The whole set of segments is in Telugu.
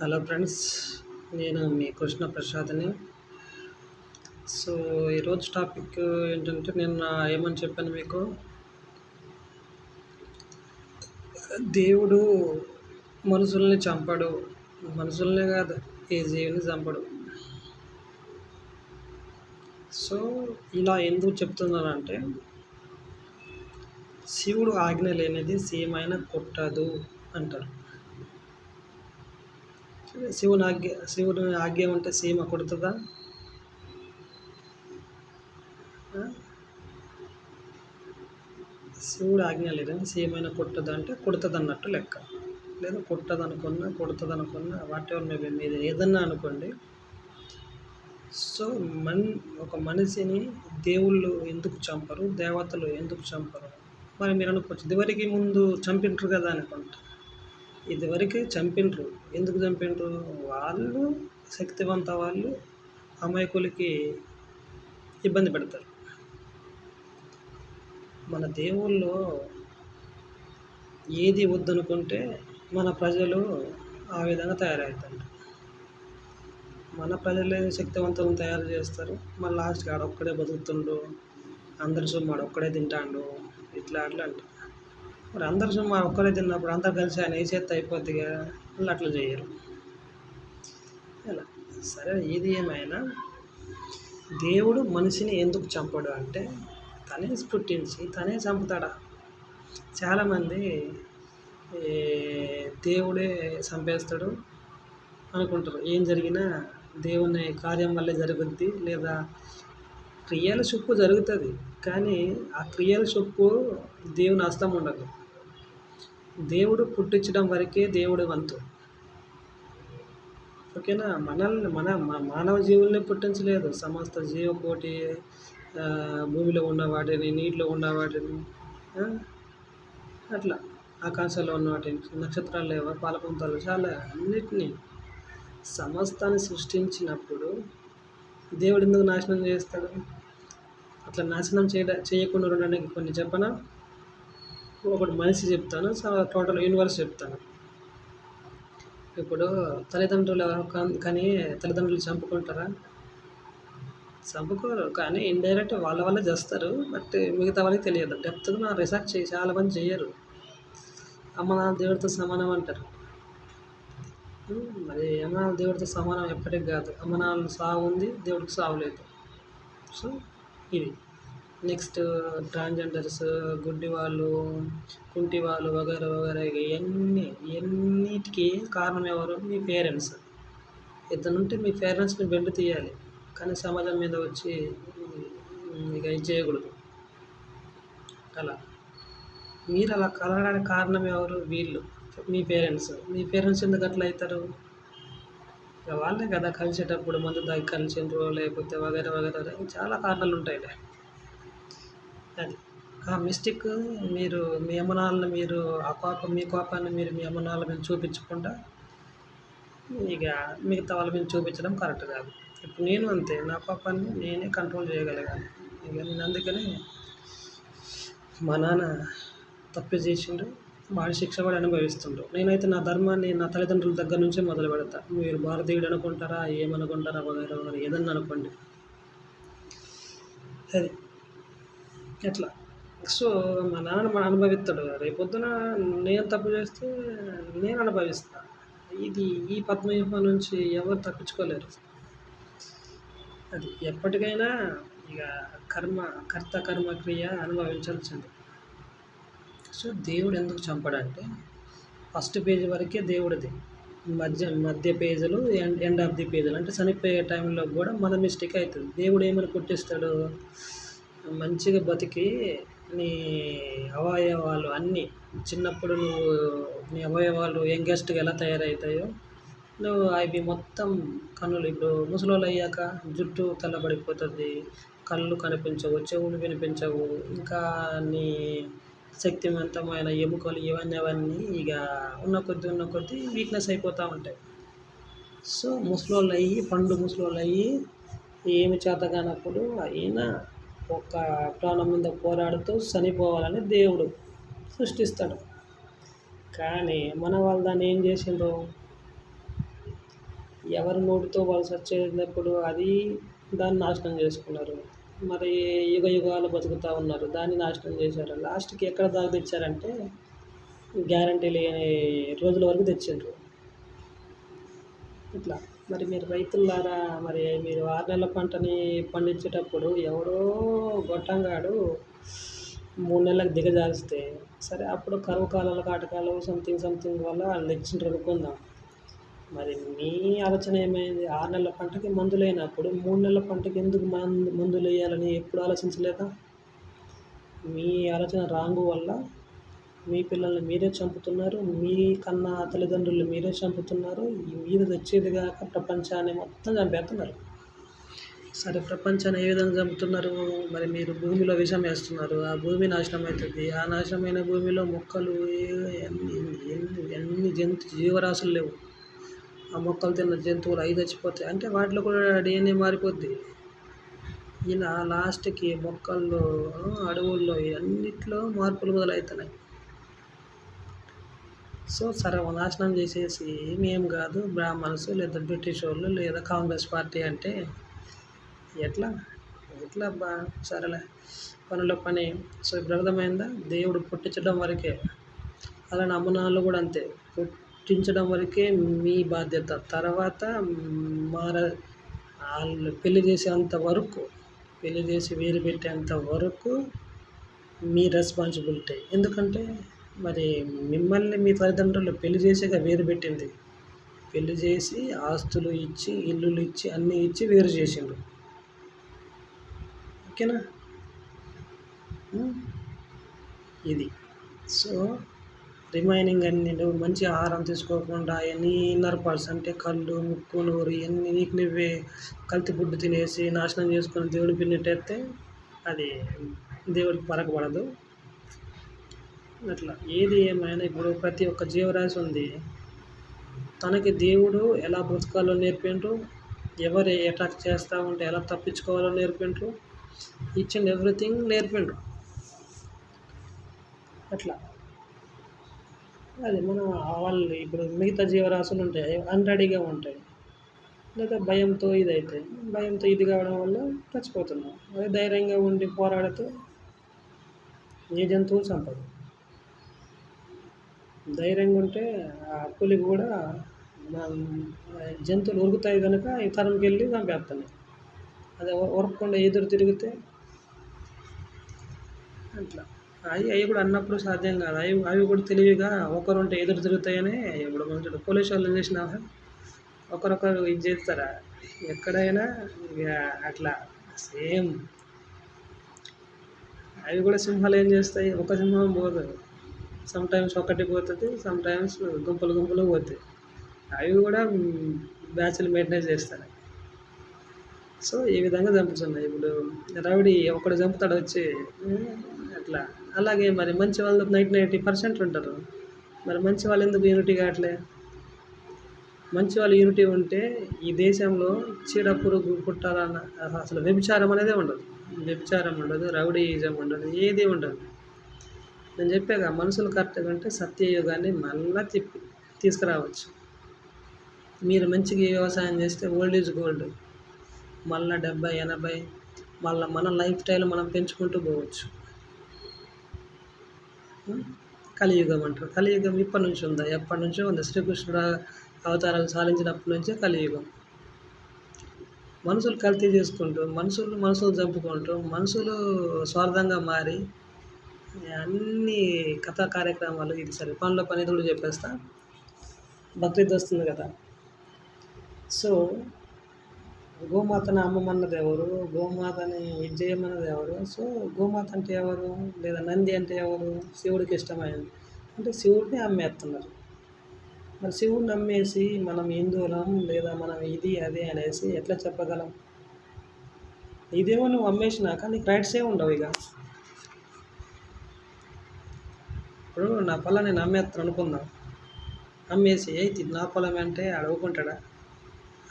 హలో ఫ్రెండ్స్, నేను మీ కృష్ణ ప్రసాద్ని. సో ఈరోజు టాపిక్ ఏంటంటే, నేను ఏమని చెప్పాను మీకు, దేవుడు మనుషుల్ని చంపడు, మనుషుల్నే కాదు ఏ జీవిని చంపడు. సో ఇలా ఎందుకు చెప్తున్నానంటే, శివుడు ఆజ్ఞ లేనిది సీమైన కొట్టదు అంటారు. శివుని ఆజ్ఞ ఉంటే సీమ కొడుతుందా? శివుడు ఆజ్ఞ లేదని సీమైన కొట్టదు అంటే కొడుతుంది అన్నట్టు లెక్క. లేదా కొడుతుంది అనుకున్నా వాట్ ఎవర్ మేబీ, మీద ఏదన్నా అనుకోండి. సో ఒక మనిషిని దేవుళ్ళు ఎందుకు చంపరు, దేవతలు ఎందుకు చంపరు? మరి మీరు అనుకోవచ్చు, ఇదివరకు ముందు చంపిండ్రు కదా అనుకుంటా. ఇదివరకే చంపిండ్రు. ఎందుకు చంపిండ్రు? వాళ్ళు శక్తివంత వాళ్ళు అమాయకులకి ఇబ్బంది పెడతారు. మన దేవుళ్ళు ఏది వద్దనుకుంటే మన ప్రజలు ఆ విధంగా తయారవుతారు. మన ప్రజలే శక్తివంతులను తయారు చేస్తారు. మళ్ళీ లాస్ట్కి ఆడొక్కడే బతుకుతుండు, అందరి సొమ్ము ఆడొక్కడే తింటాడు, ఇట్లా అట్లా అంట. మరి అందరి సొమ్ము ఒక్కడే తిన్నప్పుడు అందరు కలిసి ఆయన ఏ చేత అయిపోద్దిగా, మళ్ళీ అట్లా చేయరు. అలా సరే, ఏది ఏమైనా దేవుడు మనిషిని ఎందుకు చంపడు అంటే, తనే పుట్టించి తనే చంపుతాడా? చాలామంది దేవుడే చంపేస్తాడు అనుకుంటారు. ఏం జరిగినా దేవుని కార్యం వల్లే జరుగుద్ది, లేదా క్రియల చొప్పు జరుగుతుంది. కానీ ఆ క్రియల చొప్పు దేవుని హస్తం ఉండదు. దేవుడు పుట్టించడం వరకే దేవుడి వంతు. ఓకేనా? మానవ జీవుల్ని పుట్టించలేదు. సమస్త జీవకోటి, భూమిలో ఉన్న వాటిని, నీటిలో ఉన్న వాటిని, అట్లా ఆకాశంలో ఉన్న వాటిని, నక్షత్రాలు లేవా, పాలపుంతాలు, చాలా అన్నిటినీ సమస్తాన్ని సృష్టించినప్పుడు దేవుడు ఎందుకు నాశనం చేస్తాడు? అట్లా నాశనం చేయకుండా ఉండడానికి కొన్ని చెప్పనా? ఒకటి మనిషి చెప్తాను, టోటల్ యూనివర్స్ చెప్తాను. ఇప్పుడు తల్లిదండ్రులు కానీ తల్లిదండ్రులు చంపుకుంటారా? చంపుకోరు, కానీ ఇండైరెక్ట్ వాళ్ళ వల్ల చేస్తారు. బట్ మిగతా వాళ్ళకి తెలియదు. డెప్త్గా రీసెర్చ్ చాలా మంది చేయరు. అమ్మ నాన్న దేవుడితో సమానం అంటారు. మరి అమ్మ నాన్న దేవుడితో సమానం ఎప్పటికి కాదు. అమ్మ నాన్న సావు ఉంది, దేవుడికి సావు లేదు. సో ఇది నెక్స్ట్ ట్రాన్స్జెండర్స్, గుడ్డి వాళ్ళు, కుంటి వాళ్ళు, వగైరా వగైరా, ఎన్నిటికీ కారణం ఎవరు? మీ పేరెంట్స్. ఇద్దరుంటే మీ పేరెంట్స్ని బెండు తీయాలి, కానీ సమాజం మీద వచ్చి ఇక ఇది చేయకూడదు. అలా మీరు అలా కలగడానికి కారణం ఎవరు? వీళ్ళు, మీ పేరెంట్స్. మీ పేరెంట్స్ ఎందుకు అట్లా అవుతారు? ఇక వాళ్ళే కదా కలిసేటప్పుడు మందు దాగి కలిసిండ్రు, లేకపోతే వగైరా వగైరా, చాలా కారణాలు ఉంటాయిలే. అది ఆ మిస్టేక్ మీరు మీ అమ్మనాన్నని మీరు మీ కోపాన్ని మీరు మీ అమ్మనాన్నల మీద చూపించకుండా ఇక మిగతా వాళ్ళ మీద చూపించడం కరెక్ట్ కాదు. ఇప్పుడు నేను అంతే, నా కోపాన్ని నేనే కంట్రోల్ చేయగలిగాను. ఇక నేను అందుకని మా నాన్న తప్పు చేసిండు, వాడి శిక్ష వాడు అనుభవిస్తుండ్రు. నేనైతే నా ధర్మాన్ని నా తల్లిదండ్రుల దగ్గర నుంచే మొదలు పెడతా. మీరు భారతీయుడు అనుకుంటారా, ఏమనుకుంటారా, వగైరా వగైరా, ఏదన్నా అనుకోండి. అది ఎట్లా? సో మా నాన్న అనుభవిస్తాడు. రేపొద్దున నేను తప్పు చేస్తే నేను అనుభవిస్తాను. ఈ పద్మవ్యూహం నుంచి ఎవరు తప్పించుకోలేరు. అది ఎప్పటికైనా ఇక కర్త కర్మ క్రియ అనుభవించాల్సింది. సో దేవుడు ఎందుకు చంపడంటే, ఫస్ట్ పేజీ వరకే దేవుడిది, మధ్య పేజీలు, ఎండ్ ఆఫ్ ది పేజీలు అంటే చనిపోయే టైంలో కూడా మన మిస్టేక్ అవుతుంది. దేవుడు ఏమని పుట్టిస్తాడు? మంచిగా బతికి నీ అవయవాలు అన్నీ, చిన్నప్పుడు నీ అవయవాలు యంగెస్ట్గా ఎలా తయారవుతాయో నువ్వు అవి మొత్తం, కన్నులు ఇప్పుడు ముసలోళ్ళు అయ్యాక జుట్టు తెల్లబడిపోతుంది, కళ్ళు కనిపించవు, చెవులు వినిపించవు, ఇంకా నీ శక్తివంతమైన ఎముకలు ఇవన్నీ ఇక ఉన్న కొద్దీ వీక్నెస్ అయిపోతూ ఉంటాయి. సో ముసలోళ్ళు అయ్యి, ముసలోళ్ళు అయ్యి ఏమి చేత కానప్పుడు అయినా ఒక ప్రాణం మీద పోరాడుతూ చనిపోవాలని దేవుడు సృష్టిస్తాడు. కానీ మన వాళ్ళు దాన్ని ఏం చేసిండ్రు? ఎవరి నోటితో వాళ్ళు సచ్చేటప్పుడు అది దాన్ని నాశనం చేసుకున్నారు. మరి యుగ యుగాలు బతుకుతూ ఉన్నారు, దాన్ని నాశనం చేశారు. లాస్ట్కి ఎక్కడ దాకా తెచ్చారంటే గ్యారంటీ లేని రోజుల వరకు తెచ్చిండ్రు. ఇట్లా మరి మీరు రైతులారా, మరి మీరు 6 నెలల పంటని పండించేటప్పుడు ఎవడో గొట్టంగాడు 3 నెలలకు దిగజారిస్తే సరే, అప్పుడు కరువు కాలాలు కాటకాలు సంథింగ్ వల్ల వాళ్ళు తెచ్చిండ్రు అనుకుందాం. మరి మీ ఆలోచన ఏమైంది? 6 నెలల పంటకి మందులు అయినప్పుడు 3 నెలల పంటకి ఎందుకు మందులు వేయాలని ఎప్పుడు ఆలోచించలేదా? మీ ఆలోచన రాంగు వల్ల మీ పిల్లల్ని మీరే చంపుతున్నారు, మీ కన్నా తల్లిదండ్రులు మీరే చంపుతున్నారు, మీరు తెచ్చేది కాక ప్రపంచాన్ని మొత్తం చంపేస్తున్నారు. సరే, ప్రపంచాన్ని ఏ విధంగా చంపుతున్నారు? మరి మీరు భూమిలో విషం వేస్తున్నారు, ఆ భూమి నాశనం అవుతుంది. ఆ నాశనమైన భూమిలో మొక్కలు ఎన్ని జీవరాశులు లేవు. ఆ మొక్కలు తిన్న జంతువులు అవి చచ్చిపోతాయి, అంటే వాటిలో కూడా DNA మారిపోద్ది. ఇలా లాస్ట్కి మొక్కల్లో, అడవుల్లో అన్నిట్లో మార్పులు మొదలవుతున్నాయి. సో సర్వనాశనం చేసేసి మేము కాదు బ్రాహ్మణ్స్ లేదా బ్రిటిష్ వాళ్ళు లేదా కాంగ్రెస్ పార్టీ అంటే ఎట్లా సరేలే, పనిలో పని. సో ఇప్పుడు అర్థమైందా? దేవుడు పుట్టించడం వరకే, అలానే అమ్మనాళ్ళు కూడా అంతే, పుట్టించడం వరకే మీ బాధ్యత. తర్వాత వాళ్ళు పెళ్లి చేసేంత వరకు, పెళ్లి చేసి వేరు పెట్టేంత వరకు మీ రెస్పాన్సిబిలిటీ. ఎందుకంటే మరి మిమ్మల్ని మీ తల్లిదండ్రులు పెళ్లి చేసాక వేరు పెట్టింది. పెళ్లి చేసి ఆస్తులు ఇచ్చి, ఇల్లులు ఇచ్చి, అన్నీ ఇచ్చి వేరు చేసిండ్రు. ఓకేనా? ఇది. సో రిమైనింగ్ అన్ని నువ్వు మంచి ఆహారం తీసుకోకుండా ఎన్ని ఇన్నర్ పార్ట్స్ అంటే కళ్ళు, ముక్కు, నోరు ఇవన్నీ నీకు నువ్వే కల్తీ ఫుడ్ తినేసి నాశనం చేసుకొని దేవుడి పిన్నట్టయితే అది దేవుడికి పరకబడదు. అట్లా ఏది ఏమైనా ఇప్పుడు ప్రతి ఒక్క జీవరాశి ఉంది, తనకి దేవుడు ఎలా బ్రతకాలో నేర్పిండ్రు, ఎవరు అటాక్ చేస్తూ ఉంటే ఎలా తప్పించుకోవాలో నేర్పిండ్రు, ఈచ్ అండ్ ఎవ్రీథింగ్ నేర్పిండ్రు. అట్లా అది మనం వాళ్ళు ఇప్పుడు మిగతా జీవరాశులు ఉంటాయి, అన్రెడీగా ఉంటాయి, లేదా భయంతో ఇదైతాయి. భయంతో ఇది కావడం వల్ల చచ్చిపోతున్నాం. అదే ధైర్యంగా ఉండి పోరాడితే ఏ జంతువు చంపదు. ధైర్యంగా ఉంటే ఆ పులికి కూడా జంతువులు ఉరుకుతాయి కనుక ఈ తరంకి వెళ్ళి చంపేస్తున్నాయి. అదే ఉరకకుండా ఎదురు తిరిగితే అట్లా అవి కూడా అన్నప్పుడు సాధ్యం కాదు. అవి కూడా తెలివిగా ఒకరుంటే ఎదురు తిరుగుతాయని. ఇప్పుడు మంచి పోలీసు వాళ్ళు చేసిన ఒకరొకరు ఇది చేస్తారా? ఎక్కడైనా ఇక అట్లా సేమ్. అవి కూడా సింహాలు ఏం చేస్తాయి? ఒక సింహం పోదు, సమ్టైమ్స్ ఒకటి పోతుంది, సమ్టైమ్స్ గుంపులు పోతాయి. అవి కూడా బ్యాచ్లు మెయింటైన్ చేస్తాయి. సో ఈ విధంగా చంపుతున్నాయి. ఇప్పుడు రౌడీ ఒకడు చంపుతాడు వచ్చి అట్లా. అలాగే మరి మంచి వాళ్ళు 90% ఉంటారు. మరి మంచి వాళ్ళు ఎందుకు యూనిటీ కావట్లే? మంచి వాళ్ళు యూనిటీ ఉంటే ఈ దేశంలో చీడ పురుగు పుట్టాలన్న అసలు వ్యభిచారం అనేదే ఉండదు. వ్యభిచారం ఉండదు, రౌడీయిజం ఉండదు, ఏది ఉండదు. నేను చెప్పాక మనుషులు కరెక్ట్గా ఉంటే సత్యయుగాన్ని మళ్ళా తీసుకురావచ్చు. మీరు మంచిగా వ్యవసాయం చేస్తే ఓల్డ్ ఈజ్ గోల్డ్, మళ్ళీ 70, 80 మళ్ళీ మన లైఫ్ స్టైల్ మనం పెంచుకుంటూ పోవచ్చు. కలియుగం అంటారు. కలియుగం ఇప్పటి నుంచి ఉందా? ఎప్పటి నుంచో ఉంది. శ్రీకృష్ణుడు అవతారాలు సాధించినప్పటి నుంచే కలియుగం. మనుషులు కల్తీ చేసుకుంటూ, మనుషులు చంపుకుంటూ, మనుషులు స్వార్థంగా మారి అన్ని కథా కార్యక్రమాలు. ఇది సరే, పనిలో పని కూడా చెప్పేస్తా. బక్రీద్ వస్తుంది కదా. సో గోమాతను అమ్మమన్నది ఎవరు? గోమాతని ఇది చేయమన్నది ఎవరు? సో గోమాత అంటే ఎవరు? లేదా నంది అంటే ఎవరు? శివుడికి ఇష్టమైంది అంటే శివుడిని అమ్మేస్తున్నారు. మరి శివుడిని అమ్మేసి మనం హిందువులం లేదా మనం ఇది అది అనేసి ఎట్లా చెప్పగలం? ఇదేమో నువ్వు అమ్మేసినాక నీకు రైట్సే ఉండవు. ఇక ఇప్పుడు నా పొలం నేను అమ్మేస్తాను అనుకుందాం. అమ్మేసి అయితే నా పొలం అంటే అడుగుకుంటాడా?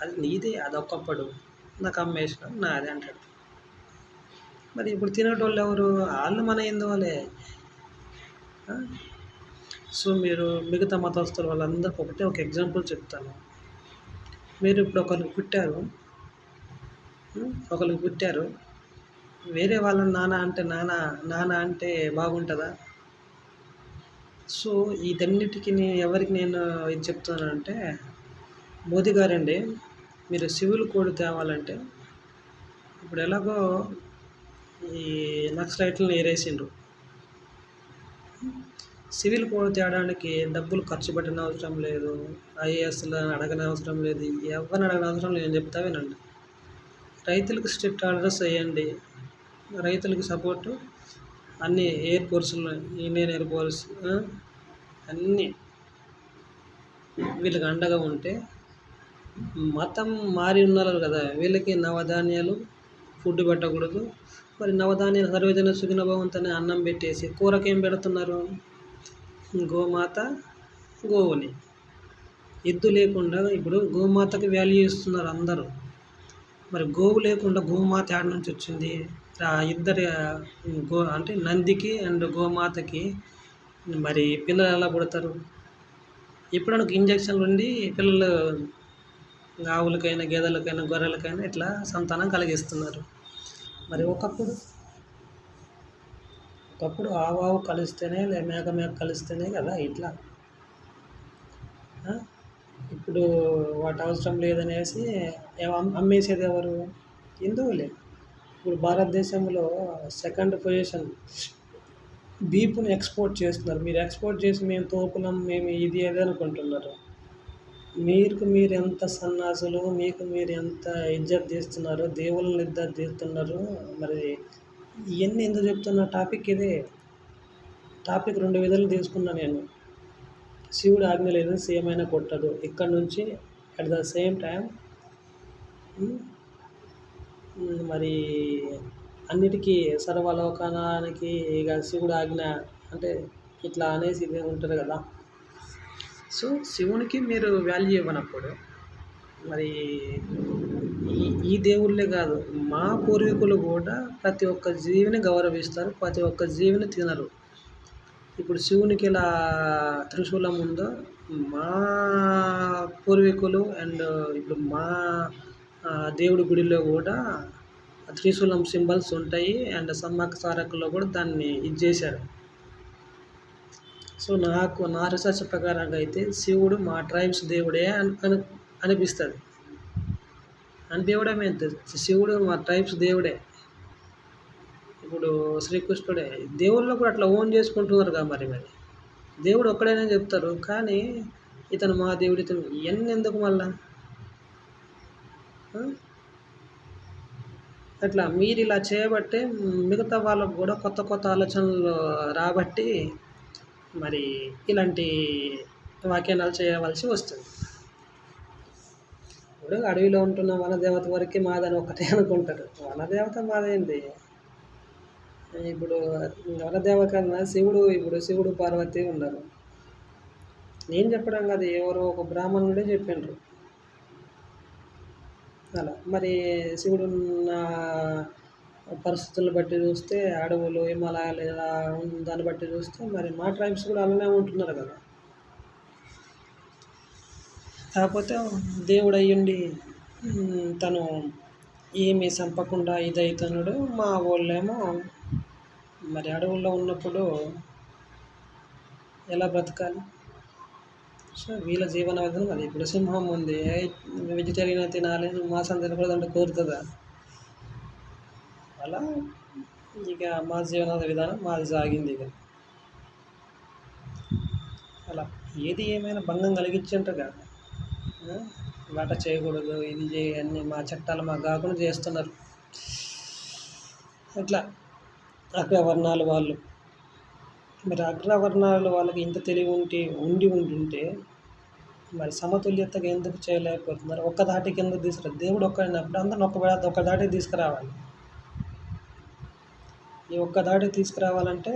అది నీదే, అదొక్కప్పుడు నాకు అమ్మేసిన నాదే అంటాడు. మరి ఇప్పుడు తినేటోళ్ళు ఎవరు? వాళ్ళు మన హిందువులే. సో మీరు మిగతా మతస్థుల వాళ్ళందరికీ ఒక ఎగ్జాంపుల్ చెప్తాను. మీరు ఇప్పుడు ఒకరికి పుట్టారు, వేరే వాళ్ళని నాన్న అంటే బాగుంటుందా? సో వీటన్నిటికి ఎవరికి నేను ఇది చెప్తున్నానంటే, మోదీ గారండి, మీరు సివిల్ కోడ్ తేవాలంటే ఇప్పుడు ఎలాగో ఈ నక్సలైట్లను ఏరేసిండ్రు. సివిల్ కోడ్ తేడానికి డబ్బులు ఖర్చు పెట్టిన అవసరం లేదు, ఐఏఎస్లను అడగని అవసరం లేదు, ఎవరిని అడగని అవసరం లేదు. నేను చెప్తా వినండి. రైతులకు స్ట్రిక్ట్ ఆర్డర్స్ వేయండి, రైతులకి సపోర్టు అన్ని ఎయిర్ ఫోర్సులు, ఇండియన్ ఎయిర్ ఫోర్స్ అన్నీ వీళ్ళకి అండగా ఉంటే, మతం మారి ఉన్నారు కదా, వీళ్ళకి నవధాన్యాలు ఫుడ్ పెట్టకూడదు. మరి నవధాన్యాలు సర్వజన సుఖిన భవంతని అన్నం పెట్టేసి కూరకేం పెడుతున్నారు? గోమాత, గోవుని. ఎద్దు లేకుండా ఇప్పుడు గోమాతకి వాల్యూ ఇస్తున్నారు అందరూ. మరి గోవు లేకుండా గోమాత యాడ నుంచి వచ్చింది? ఇద్దరు అంటే నందికి అండ్ గోమాతకి మరి పిల్లలు ఎలా పుడతారు? ఎప్పుడైనా ఇంజక్షన్లు ఉండి పిల్లలు ఆవులకైనా, గేదెలకైనా, గొర్రెలకైనా ఇట్లా సంతానం కలిగిస్తున్నారు. మరి ఒకప్పుడు ఆవు కలిస్తేనే, మేక కలిస్తేనే కదా ఇట్లా. ఇప్పుడు వాటి అవసరం లేదనేసి అమ్మేసేది ఎవరు? హిందువులే. ఇప్పుడు భారతదేశంలో సెకండ్ పొజిషన్ బీఫ్ని ఎక్స్పోర్ట్ చేస్తున్నారు. మీరు ఎక్స్పోర్ట్ చేసి మేము తోపులం, మేము ఇది అది అనుకుంటున్నారు. మీరు ఎంత సన్నాసులు, మీకు మీరు ఎంత ఇజ్జత్ తీస్తున్నారు, దేవుళ్ళని ఇజ్జత్ తీస్తున్నారు. మరి ఇవన్నీ ఎందుకు చెప్తున్నా? టాపిక్ ఇదే. టాపిక్ 2 విధాలు తీసుకున్నా నేను. శివుడు ఆజ్ఞ లేదు, సేమైనా కొట్టదు. ఇక్కడ నుంచి అట్ ద సేమ్ టైం మరి అన్నిటికీ సర్వలోకానికి ఇక శివుడు ఆజ్ఞ అంటే ఇట్లా అనేసి ఇది ఉంటుంది కదా. సో శివునికి మీరు వాల్యూ ఇవ్వనప్పుడు మరి ఈ దేవుళ్ళే కాదు, మా పూర్వీకులు కూడా ప్రతి ఒక్క జీవిని గౌరవిస్తారు, ప్రతి ఒక్క జీవిని తినరు. ఇప్పుడు శివునికి ఇలా త్రిశూలం ఉందో, మా పూర్వీకులు అండ్ ఇప్పుడు మా దేవుడి గుడిలో కూడా త్రిశూలం సింబల్స్ ఉంటాయి. అండ్ సమ్మక్క సారక్కలో కూడా దాన్ని ఇది చేశారు. సో నా రీసెర్చ్ ప్రకారంగా అయితే శివుడు మా ట్రైబ్స్ దేవుడే అనిపిస్తుంది. అనిపించడమే, శివుడు మా ట్రైబ్స్ దేవుడే. ఇప్పుడు శ్రీకృష్ణుడే. దేవుళ్ళు కూడా అట్లా ఓన్ చేసుకుంటున్నారు కదా. మరి దేవుడు ఒక్కడైనా చెప్తారు, కానీ ఇతను మా దేవుడు, ఇతను ఇవన్నీ ఎందుకు మళ్ళా? అట్లా మీరు ఇలా చేయబట్టే మిగతా వాళ్ళకు కూడా కొత్త కొత్త ఆలోచనలు రాబట్టి మరి ఇలాంటి వ్యాఖ్యానాలు చేయవలసి వస్తుంది. ఇప్పుడు అడవిలో ఉంటున్న వనదేవత వరకే మాదని ఒకటే అనుకుంటారు. వనదేవత మాదేంది? ఇప్పుడు వనదేవ కన్నా శివుడు పార్వతి ఉన్నారు. నేను చెప్పడం కాదు, ఎవరో ఒక బ్రాహ్మణుడే చెప్పిండ్రు అలా. మరి శివుడు ఉన్న పరిస్థితులను బట్టి చూస్తే, అడవులు, హిమాలయాలు ఇలా దాన్ని బట్టి చూస్తే మరి మా ట్రైబ్స్ కూడా అలానే ఉంటున్నారు కదా. కాకపోతే దేవుడు అయ్యుండి తను ఏమీ చంపకుండా ఇదవుతున్నాడు. మా వాళ్ళేమో మరి అడవుల్లో ఉన్నప్పుడు ఎలా బ్రతకాలి? సో వీళ్ళ జీవన విధానం అది. ఇప్పుడు సింహం ఉంది, వెజిటేరియన్ తినాలి, మాంసం తినకూడదంటే కోరుతుందా? అలా ఇక మా జీవన విధానం మాది సాగింది. ఇక అలా ఏది ఏమైనా భంగం కలిగించంటారు కదా, వేట చేయకూడదు, ఇది అన్నీ మా చట్టాలు మాకు కాకుండా చేస్తున్నారు. అట్లా అగ్రవర్ణాలు వాళ్ళు. మరి అగ్రవర్ణాలు వాళ్ళకి ఇంత తెలివి ఉంటుంటే మరి సమతుల్యతగా ఎందుకు చేయలేకపోతున్నారు? ఒక్క దాటికి ఎందుకు తీసుకురా? దేవుడు ఒక్కడినప్పుడు అందరిని ఒక్క దాటికి తీసుకురావాలి. ఈ ఒక్క దాటికి తీసుకురావాలంటే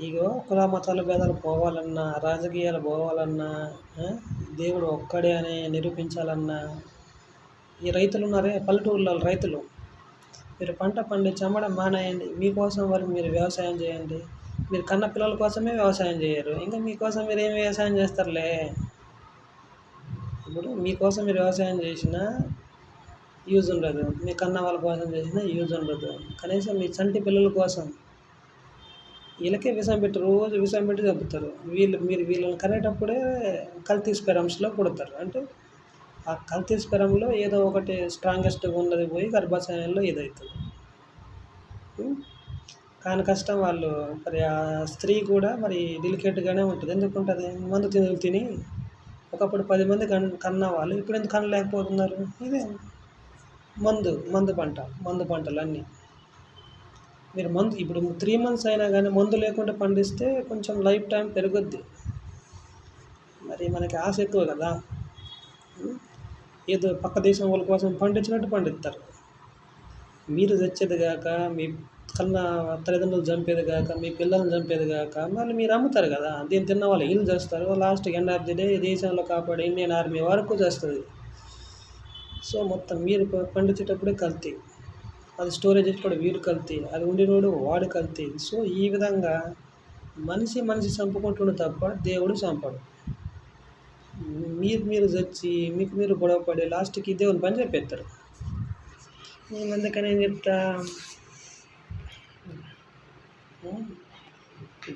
ఇగో కుల మతాల భేదాలు పోవాలన్నా, రాజకీయాలు పోవాలన్నా, దేవుడు ఒక్కడే అని నిరూపించాలన్నా, ఈ రైతులు ఉన్నారే పల్లెటూరులో రైతులు, మీరు పంట పండించి అమ్మడం మానేయండి. మీకోసం వరకు మీరు వ్యవసాయం చేయండి. మీరు కన్న పిల్లల కోసమే వ్యవసాయం చేయరు, ఇంకా మీకోసం మీరు ఏం వ్యవసాయం చేస్తారులే. ఇప్పుడు మీకోసం మీరు వ్యవసాయం చేసినా యూజ్ ఉండదు, మీ కన్న వాళ్ళ కోసం చేసినా యూజ్ ఉండదు. కనీసం మీ చంటి పిల్లల కోసం వీళ్ళకే విషం పెట్టి రోజు విషం పెట్టి చంపుతారు. వీళ్ళని కనేటప్పుడే కల్తీ స్పెరమ్స్లో పుడతారు. అంటే ఆ కల్తీ స్పెరంలో ఏదో ఒకటి స్ట్రాంగెస్ట్గా ఉన్నది పోయి గర్భాశయంలో ఇదవుతుంది. కాని కష్టం వాళ్ళు మరి ఆ స్త్రీ కూడా మరి డెలికేట్గానే ఉంటుంది. ఎందుకు ఉంటుంది? మందు తిని ఒకప్పుడు 10 మంది కన్న వాళ్ళు ఇప్పుడు ఎందుకు కనలేకపోతున్నారు? ఇదే మందు పంటలు అన్నీ. మీరు ఇప్పుడు 3 months అయినా కానీ మందు లేకుండా పండిస్తే కొంచెం లైఫ్ టైం పెరుగుద్ది. మరి మనకి ఆశ ఎక్కువ కదా. ఏదో పక్క దేశం వాళ్ళ కోసం పండించినట్టు పండిస్తారు. మీరు తెచ్చేది కాక, మీ కన్న తల్లిదండ్రులు చంపేది కాక, మీ పిల్లల్ని చంపేది కాక, మళ్ళీ మీరు అమ్ముతారు కదా. దీన్ని తిన్న వాళ్ళు వీళ్ళు చేస్తారు. లాస్ట్కి ఎండ్ ఆఫ్ ది డే దేశంలో కాపాడే ఇండియన్ ఆర్మీ వరకు చేస్తుంది. సో మొత్తం మీరు పండించేటప్పుడే కల్తీ, అది స్టోరేజ్ కూడా వీడు కల్తీ, అది ఉండినోడు వాడు కల్తీ. సో ఈ విధంగా మనిషి చంపుకుంటుండే తప్ప దేవుడు చంపడు. మీరు చచ్చి మీకు మీరు గొడవపడి లాస్ట్కి దేవుని పని చెప్పేస్తారు. నేను అందుకని ఏం చెప్తా,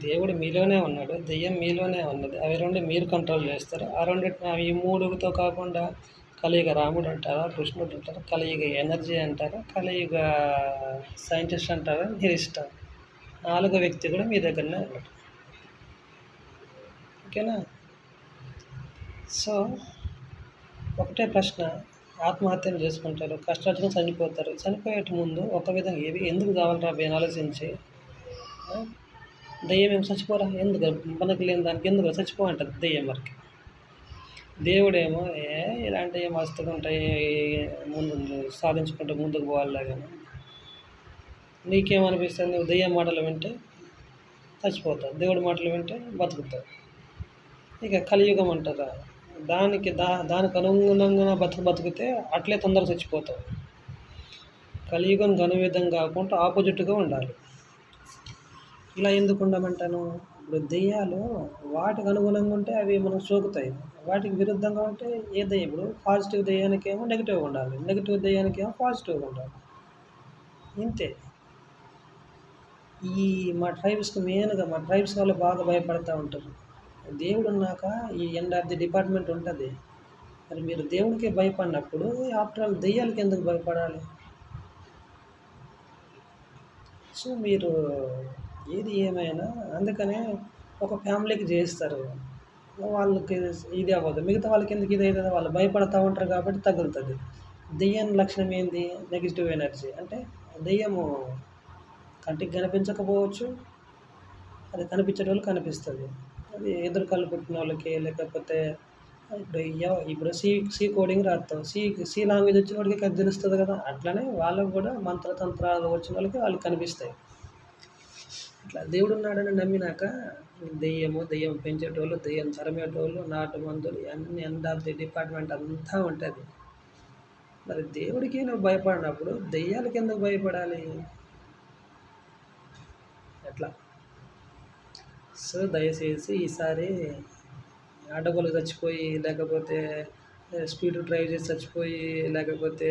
దేవుడు మీలోనే ఉన్నాడు, దెయ్యం మీలోనే ఉన్నది. అవి రెండు మీరు కంట్రోల్ చేస్తారు. ఈ మూడుతో కాకుండా కలియుగ రాముడు అంటారా, కృష్ణుడు అంటారా, కలియుగ ఎనర్జీ అంటారా, కలియుగ సైంటిస్ట్ అంటారా, మీరు ఇష్టం. 4వ వ్యక్తి కూడా మీ దగ్గరనే ఉన్నాడు. ఓకేనా? సో ఒకటే ప్రశ్న, ఆత్మహత్యలు చేసుకుంటారు, కష్టాలు చనిపోతారు. చనిపోయే ముందు ఒక విధంగా ఎందుకు కావాలరా అని ఆలోచించి, దెయ్యం ఏం చచ్చిపోరా, ఎందుకు మనకు లేని దానికి ఎందుకు చచ్చిపో అంటుంది దెయ్యం వరకు. దేవుడేమో ఇలాంటివి మస్తుగా ఉంటాయి, ముందు సాధించుకుంటూ ముందుకు పోవాలి. కానీ నీకేమనిపిస్తుంది? నువ్వు దెయ్యం మాటలు వింటే చచ్చిపోతావు, దేవుడి మాటలు వింటే బతుకుతావు. ఇక కలియుగం అంటారా, దానికి అనుగుణంగా బతికితే అట్లే తొందరగా చచ్చిపోతావు. కలియుగం అనువిధం కాకుండా ఆపోజిట్గా ఉండాలి. ఇలా ఎందుకు ఉండమంటాను? ఇప్పుడు దెయ్యాలు వాటికి అనుగుణంగా ఉంటే అవి మనకు సోకుతాయి, వాటికి విరుద్ధంగా ఉంటే ఏ దెయ్యం, ఇప్పుడు పాజిటివ్ దెయ్యానికేమో నెగిటివ్గా ఉండాలి, నెగిటివ్ దెయ్యానికేమో పాజిటివ్గా ఉండాలి. ఇంతే. మా ట్రైబ్స్కి మెయిన్గా మా ట్రైబ్స్ వాళ్ళు బాగా భయపడుతూ ఉంటారు. దేవుడు ఉన్నాక ఈ ఎండ్ ఆఫ్ ది డిపార్ట్మెంట్ ఉంటుంది. మరి మీరు దేవుడికే భయపడినప్పుడు ఆఫ్టర్ ఆల్ దెయ్యాలకి ఎందుకు భయపడాలి? సో మీరు ఏది ఏమైనా అందుకనే ఒక ఫ్యామిలీకి చేస్తారు, వాళ్ళకి ఇది అవ్వదు, మిగతా వాళ్ళకి ఎందుకు ఇది అవుతుంది? వాళ్ళు భయపడుతూ ఉంటారు కాబట్టి తగులుతుంది. దెయ్యం లక్షణం ఏంది? Negative energy. అంటే దెయ్యము కంటికి కనిపించకపోవచ్చు, అది కనిపించే వాళ్ళకి కనిపిస్తుంది. అది ఎదురు కళ్ళు పుట్టిన వాళ్ళకి, లేకపోతే ఇప్పుడు సి కోడింగ్ రాస్తాం, సి లాంగ్వేజ్ వచ్చిన వాడికి అది తెలుస్తుంది కదా. అట్లనే వాళ్ళకు కూడా మంత్రతంత్రాలు వచ్చిన వాళ్ళకి వాళ్ళకి కనిపిస్తాయి. ఇట్లా దేవుడు ఉన్నాడని నమ్మినాక దెయ్యం పెంచేటోళ్ళు, దెయ్యం తరిమేటోళ్ళు, నాటు మందులు అన్ని ఎండ్ ఆఫ్ ది డిపార్ట్మెంట్ అంతా ఉంటుంది. మరి దేవుడికి నువ్వు భయపడినప్పుడు దెయ్యాలకి ఎందుకు భయపడాలి? ఎట్లా? సో దయచేసి ఈసారి అడ్డగోలు చచ్చిపోయి, లేకపోతే స్పీడ్ డ్రైవ్ చేసి చచ్చిపోయి, లేకపోతే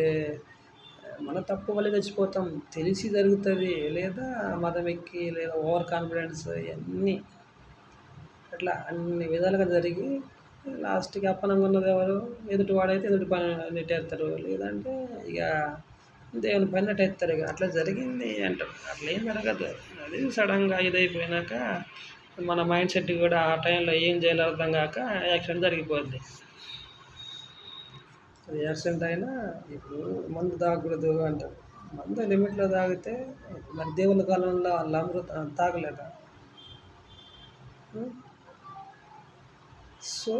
మన తప్పు వల్ల చచ్చిపోతాం, తెలిసి జరుగుతుంది, లేదా మదం ఎక్కి, లేదా ఓవర్ కాన్ఫిడెన్స్, ఇవన్నీ అట్లా అన్ని విధాలుగా జరిగి లాస్ట్కి అప్పనంగా ఉన్నది ఎవరు? ఎదుటి వాడైతే ఎదుటి పని నెట్టేస్తారు, లేదంటే ఇక దేవుని పని నెట్టేస్తారు. ఇక అట్లా జరిగింది అంటారు. అట్లా ఏం జరగదు. అది సడన్గా ఇదైపోయినాక మన మైండ్ సెట్ కూడా ఆ టైంలో ఏం చేయాలో అర్థం కాక యాక్సిడెంట్ జరిగిపోద్ది. అది యాక్సిడెంట్ అయినా ఇప్పుడు మందు తాగకూడదు అంటారు. మందు లిమిట్లో తాగితే మరి దేవుళ్ళ కాలంలో వాళ్ళ అమృతం తాగలేదా? సో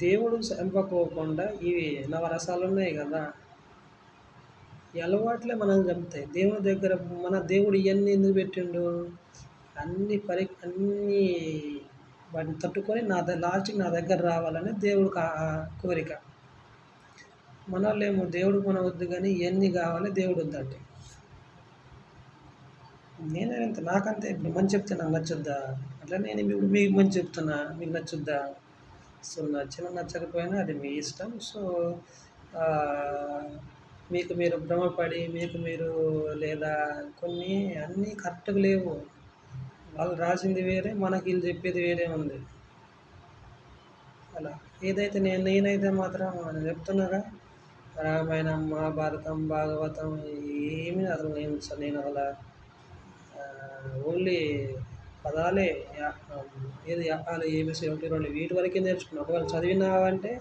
దేవుడు చంపకోకుండా ఇవి నవరసాలు ఉన్నాయి కదా, ఈ అలవాట్లే మనల్ని చంపుతాయి. దేవుని దగ్గర మన దేవుడు ఇవన్నీ ఎందుకు పెట్టిండు? అన్ని వాటిని తట్టుకొని లాస్ట్కి నా దగ్గర రావాలని దేవుడు కోరిక. మన వాళ్ళేమో దేవుడు మన వద్దు కానీ ఇవన్నీ కావాలి, దేవుడు వద్దంటే. నేనే నాకంతే. ఇప్పుడు మంచి చెప్తే నాకు నచ్చుద్దా? అట్లా నేను ఇప్పుడు మీకు మంచి చెప్తున్నా, మీకు నచ్చుద్దా? సో నచ్చినా నచ్చకపోయినా అది మీ ఇష్టం. సో మీకు మీరు భ్రమపడి మీకు మీరు లేదా కొన్ని అన్నీ కరెక్ట్గా లేవు. వాళ్ళు రాసింది వేరే, మనకి వీళ్ళు చెప్పేది వేరే ఉంది. అలా ఏదైతే నేనైతే మాత్రం నేను చెప్తున్నాగా, రామాయణం మహాభారతం భాగవతం ఏమి అసలు నేను అసలు ఓన్లీ పదాలే ఏది యాపాలు ఏబిసి 1, 2 వీటి వరకే నేర్చుకున్నాను. ఒకవేళ చదివినావంటే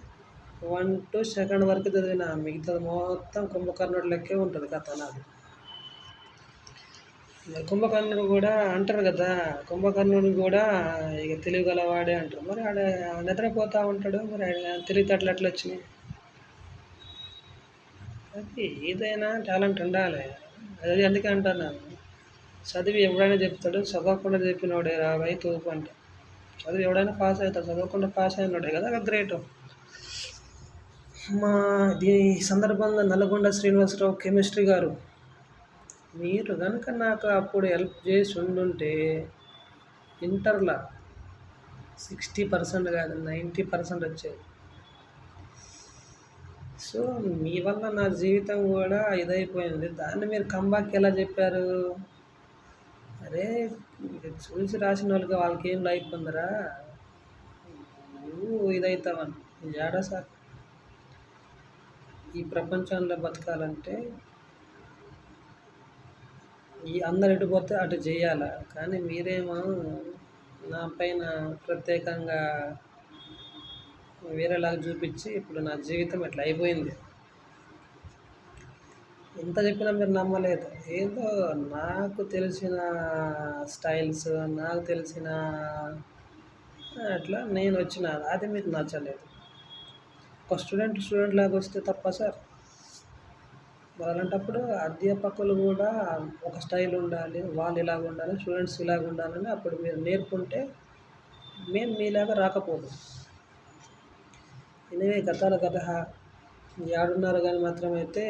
1 to 2 వరకు చదివిన, మిగతాది మొత్తం కుంభకర్ణుడి లెక్కే ఉంటుంది కథ నాది. కుంభకర్ణుడు కూడా అంటారు కదా, కుంభకర్ణుడు కూడా ఇక తెలివి గలవాడే అంటారు. మరి ఆడ నిద్రపోతూ ఉంటాడు, మరి ఆయన తెలివితేటలు ఎట్లా వచ్చినాయి? అది ఏదైనా టాలెంట్ ఉండాలి. అది అందుకే అంటాను, చదివి ఎవడైనా చెప్తాడు, చదవకుండా చెప్పినోడే రాబోయే తోపు అంటే. చదివి ఎవడైనా పాస్ అవుతాడు, చదవకుండా పాస్ అయినోడే కదా గ్రేట్. దీని సందర్భంగా నల్గొండ శ్రీనివాసరావు కెమిస్ట్రీ గారు, మీరు కనుక నాకు అప్పుడు హెల్ప్ చేసి ఉండుంటే ఇంటర్లో 60% కాదు 90% వచ్చేది. సో మీ వల్ల నా జీవితం కూడా ఇదైపోయింది. దాన్ని మీరు కంబ్యాక్ ఎలా చెప్పారు? అరే చూసి రాసిన వాళ్ళకి ఏం లైఫ్ ఉందరా, నువ్వు ఇదవుతావని ఏడా సార్. ఈ ప్రపంచంలో బతకాలంటే అందరు ఎటు పోతే అటు చేయాలి. కానీ మీరేమో నా పైన ప్రత్యేకంగా వేరేలాగా చూపించి ఇప్పుడు నా జీవితం ఇట్లా అయిపోయింది. ఎంత చెప్పినా మీరు నమ్మలేదు. ఏదో నాకు తెలిసిన స్టైల్స్, నాకు తెలిసిన అట్లా నేను వచ్చిన, అది మీకు నచ్చలేదు. ఒక స్టూడెంట్ లాగా వస్తే తప్ప సార్. మరి అలాంటప్పుడు అధ్యాపకులు కూడా ఒక స్టైల్ ఉండాలి, వాళ్ళు ఇలాగ ఉండాలి, స్టూడెంట్స్ ఇలాగ ఉండాలని అప్పుడు మీరు నేర్పుంటే మేము మీలాగా రాకపోదు. ఇనివే గతాల కథ ఏడున్నారు కానీ మాత్రమైతే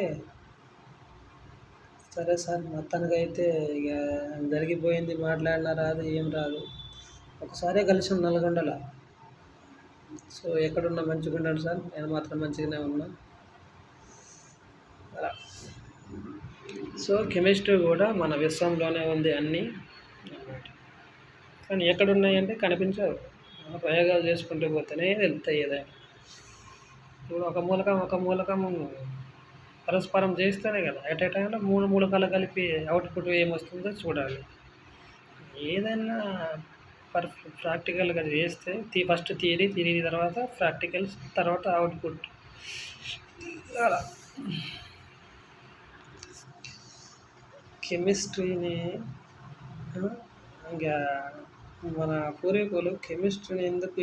సరే సార్. మొత్తానికైతే ఇక జరిగిపోయింది, మాట్లాడినా రాదు, ఏం రాదు. ఒకసారే కలిసాం నల్గొండలో. సో ఎక్కడున్నా మంచిగా ఉన్నాడు సార్, నేను మాత్రం మంచిగానే ఉన్నా అలా. సో కెమిస్ట్రీ కూడా మన విశ్వంలోనే ఉంది అన్నీ అన్నమాట. కానీ ఎక్కడున్నాయంటే కనిపించవు. ప్రయోగాలు చేసుకుంటూ పోతేనే వెళ్తాయి ఏదైనా. ఇప్పుడు ఒక మూలకం పరస్పరం చేస్తేనే కదా ఎట్ ఏ టైంలో 3 మూలకాలు కలిపి అవుట్పుట్ ఏమొస్తుందో చూడాలి. ఏదైనా ప్రాక్టికల్గా చేస్తే ఫస్ట్ థియరీ తర్వాత ప్రాక్టికల్స్, తర్వాత అవుట్పుట్ అలా. కెమిస్ట్రీని ఇంకా మన పూర్వీకులు కెమిస్ట్రీని ఎందుకు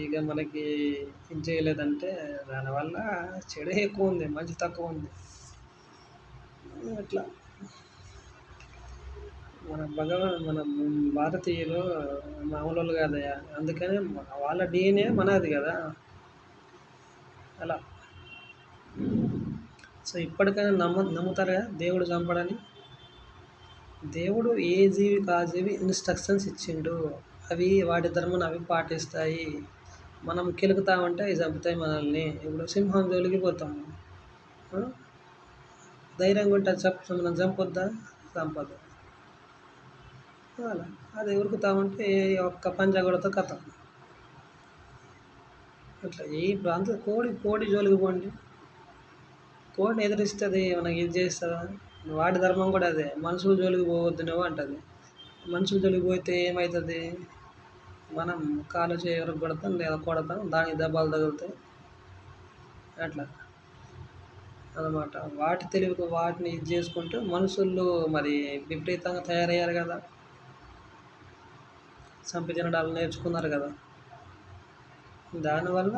ఇక మనకి ఇది చేయలేదంటే దానివల్ల చెడు ఎక్కువ ఉంది, మంచి తక్కువ ఉంది అట్లా. మన భారతీయులు మామూలు వాళ్ళు కాదయ్యా, అందుకనే వాళ్ళ DNA మనది కదా అలా. సో ఇప్పటికైనా నమ్ముతారా దేవుడు చంపడని? దేవుడు ఏ జీవికి ఆ జీవి ఇన్స్ట్రక్షన్స్ ఇచ్చిండు, అవి వాటి ధర్మను అవి పాటిస్తాయి. మనం కెలుకుతామంటే అవి చంపుతాయి మనల్ని. ఇప్పుడు సింహం జోలికి పోతాము, ధైర్యంగా ఉంటే మనం చంపొద్దా? చంపదు. అలా అది ఉరుకుతామంటే ఒక్క పంజా కొడతా కథ అట్లా. ఇప్పుడు అంత కోడి జోలికి పోండి, కోడిని ఎదిరిస్తుంది, మనకి ఇది చేస్తుందా? వాటి ధర్మం కూడా అదే, మనుషుల జోలికి పోవద్దు నువ్వు అంటుంది. మనుషుల జోలికి పోతే ఏమవుతుంది? మనం కాలు చేయరకు కొడతాం లేదా కొడతాం, దానికి దెబ్బలు తగులుతాయి అట్లా అన్నమాట. వాటి తెలివికి వాటిని ఇది చేసుకుంటూ మనుషులు మరి విపరీతంగా తయారయ్యారు కదా, చంపి తినడాలు నేర్చుకున్నారు కదా. దానివల్ల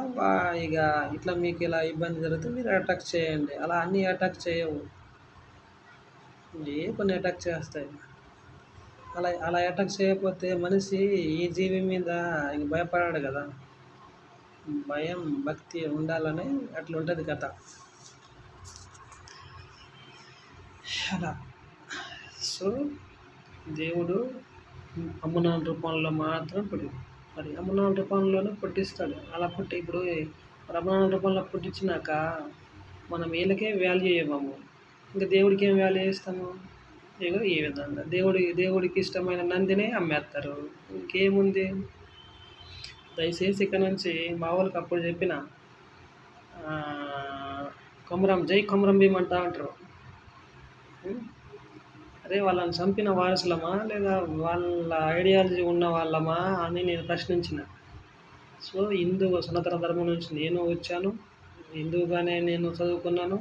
ఇక ఇట్లా మీకు ఇలా ఇబ్బంది జరిగితే మీరు అటాక్ చేయండి. అలా అన్నీ అటాక్ చేయవు, కొన్ని అటాక్ చేస్తాయి. అలా అటాక్ చేయకపోతే మనిషి ఈ జీవి మీద ఇంక భయపడాడు కదా. భయం భక్తి ఉండాలని అట్లా ఉంటుంది కథ అలా. సో దేవుడు అమ్మునాన్న రూపంలో మాత్రం మరి అమ్మనాన్న రూపంలోనే పుట్టిస్తాడు. అలా పుట్టి ఇప్పుడు రమణాల రూపంలో పుట్టించినాక మనం వీళ్ళకే వాల్యూ ఇవ్వము. ఇంకా దేవుడికి ఏం వాల్యూ ఇస్తాము? ఇగో ఈ విధంగా దేవుడికి ఇష్టమైన నందినే అమ్మేస్తారు. ఇంకేముంది? దయచేసి ఇక్కడ నుంచి మా వాళ్ళకి అప్పుడు చెప్పిన కొమరం జై కొమరం భీమ్ అంటా ఉంటారు. అరే వాళ్ళని చంపిన వారసులమా లేదా వాళ్ళ ఐడియాలజీ ఉన్న వాళ్ళమా అని నేను ప్రశ్నించిన. సో సనాతన ధర్మం నుంచి నేను వచ్చాను, హిందువుగానే నేను చదువుకున్నాను.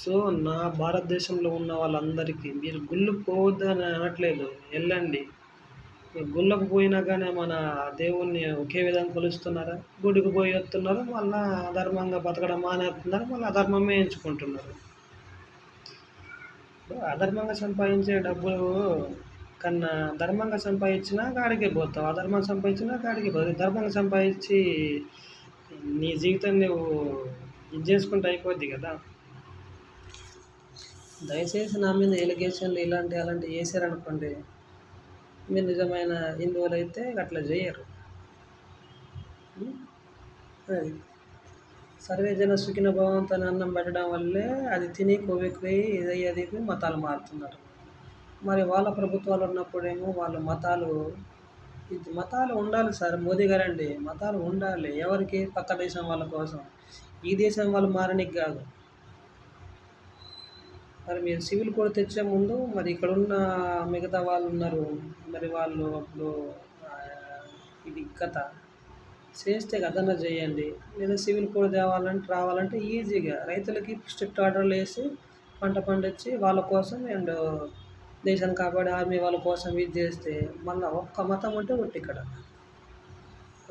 సో నా భారతదేశంలో ఉన్న వాళ్ళందరికీ మీరు గుళ్ళకు పోవద్దు అని అనట్లేదు, వెళ్ళండి. మీరు గుళ్ళకు పోయినా కానీ మన దేవుణ్ణి ఒకే విధంగా కొలుస్తున్నారా? గుడికి పోయి వస్తున్నారు, మళ్ళీ అధర్మంగా బతకడం మానేస్తున్నారు, మళ్ళీ అధర్మమే ఎంచుకుంటున్నారు. అధర్మంగా సంపాదించే డబ్బులు కన్నా ధర్మంగా సంపాదించినా కాడికే పోతావు, అధర్మంగా సంపాదించినా కాడికే పోతావు. ధర్మంగా సంపాదించి నీ జీవితం నువ్వు ఇది చేసుకుంటే అయిపోద్ది కదా. దయచేసి నా మీద ఎలిగేషన్లు అలాంటివి వేసారనుకోండి, మీరు నిజమైన హిందువులు అయితే అట్లా చేయరు. అది సర్వే జన సుఖిన భవంతు అని అన్నం పెట్టడం వల్లే అది తిని కొవ్వెక్కిపోయి ఇది మతాలు మారుతున్నారు. మరి వాళ్ళ ప్రభుత్వాలు ఉన్నప్పుడేమో వాళ్ళు మతాలు ఉండాలి సార్. మోదీ గారండి, మతాలు ఉండాలి. ఎవరికి? పక్క దేశం వాళ్ళ కోసం. ఈ దేశం వాళ్ళు మారనికి కాదు. మరి మీరు సివిల్ కోడ్ తెచ్చే ముందు మరి ఇక్కడున్న మిగతా వాళ్ళు ఉన్నారు, మరి వాళ్ళు అప్పుడు ఇది కథ చేస్తే అదన్నా చేయండి. లేదా సివిల్ కోడ్ రావాలంటే ఈజీగా రైతులకి స్ట్రిక్ట్ ఆర్డర్లు వేసి పంట పండించి వాళ్ళ కోసం అండ్ దేశాన్ని కాపాడే ఆర్మీ వాళ్ళ కోసం ఇది చేస్తే మళ్ళీ ఒక్క మతం ఉంటే ఒకటి ఇక్కడ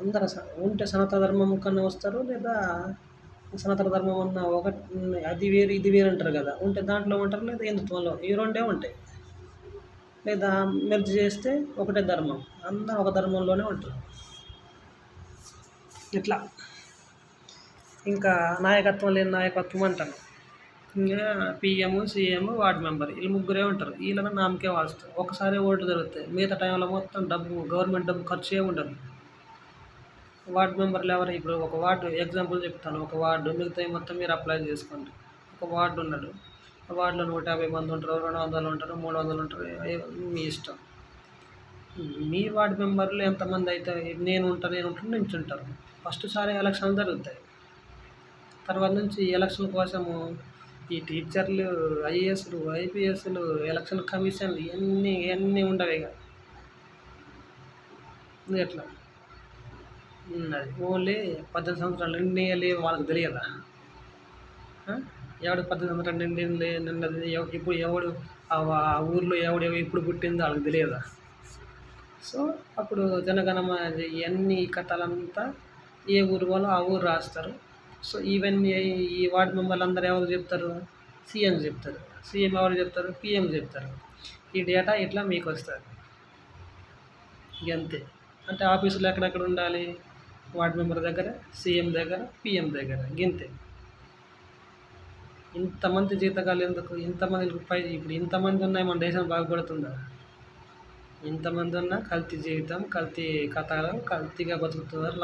అందరూ ఉంటే సనాతన ధర్మం కన్నా వస్తారు, లేదా సనాతన ధర్మం ఉన్న అది వేరు ఇది వేరు అంటారు కదా, ఉంటే దాంట్లో ఉంటారు, లేదా హిందుత్వంలో ఈ రెండే ఉంటాయి. లేదా మెర్జ్ చేస్తే ఒకటే ధర్మం, అందరూ ఒక ధర్మంలోనే ఉంటారు. ఇట్లా ఇంకా నాయకత్వం లేని నాయకత్వం అంటాను. ఇంకా పిఎం, సీఎం, వార్డు మెంబర్ వీళ్ళు ముగ్గురే ఉంటారు. వీళ్ళని నామకే వాస్తారు. ఒకసారి ఓట్లు జరుగుతాయి, మిగతా టైంలో మొత్తం గవర్నమెంట్ డబ్బు ఖర్చు ఉండదు. వార్డు మెంబర్లు ఎవరు? ఇప్పుడు ఒక వార్డు ఎగ్జాంపుల్ చెప్తాను. ఒక వార్డు మిగతా మొత్తం మీరు అప్లై చేసుకోండి. ఒక వార్డు ఉన్నాడు, ఆ వార్డులో 150 మంది ఉంటారు, 200 ఉంటారు, 300 ఉంటారు, మీ ఇష్టం. మీ వార్డు మెంబర్లు ఎంతమంది అయితే నేను నించుంటారు. ఫస్ట్ సారి ఎలక్షన్లు జరుగుతాయి. తర్వాత నుంచి ఎలక్షన్ కోసము ఈ టీచర్లు, ఐఏఎస్లు, ఐపీఎస్లు, ఎలక్షన్ కమిషన్లు ఇవన్నీ ఉండవు. ఇక ఎట్లా అది ఓన్లీ 18 సంవత్సరాలు నిండి వాళ్ళకి తెలియదా? ఎవడు 18 సంవత్సరాలు నిన్నది ఇప్పుడు ఎవడు ఆ ఊర్లో ఎప్పుడు పుట్టిందో వాళ్ళకి తెలియదా? సో అప్పుడు జనగణమ ఇవన్నీ కథలంతా ఏ ఊరు వాళ్ళు ఆ ఊరు రాస్తారు. సో ఇవన్నీ ఈ వార్డు మెంబర్లు అందరూ ఎవరు చెప్తారు? సీఎం చెప్తారు. సీఎం ఎవరు చెప్తారు? పిఎం చెప్తారు. ఈ డేటా ఇట్లా మీకు వస్తుంది. అంతే. అంటే ఆఫీసులో ఎక్కడెక్కడ ఉండాలి? వార్డు మెంబర్ దగ్గర, సీఎం దగ్గర, పిఎం దగ్గర. గింతే. ఇంతమంది జీతకాలు ఎందుకు? ఇప్పుడు ఇంతమంది ఉన్నాయి, మన దేశం బాగుపడుతుందా? ఇంతమంది ఉన్నా కల్తీ జీవితం, కల్తీ కథలు, కల్తీగా బతుకుతున్నారు.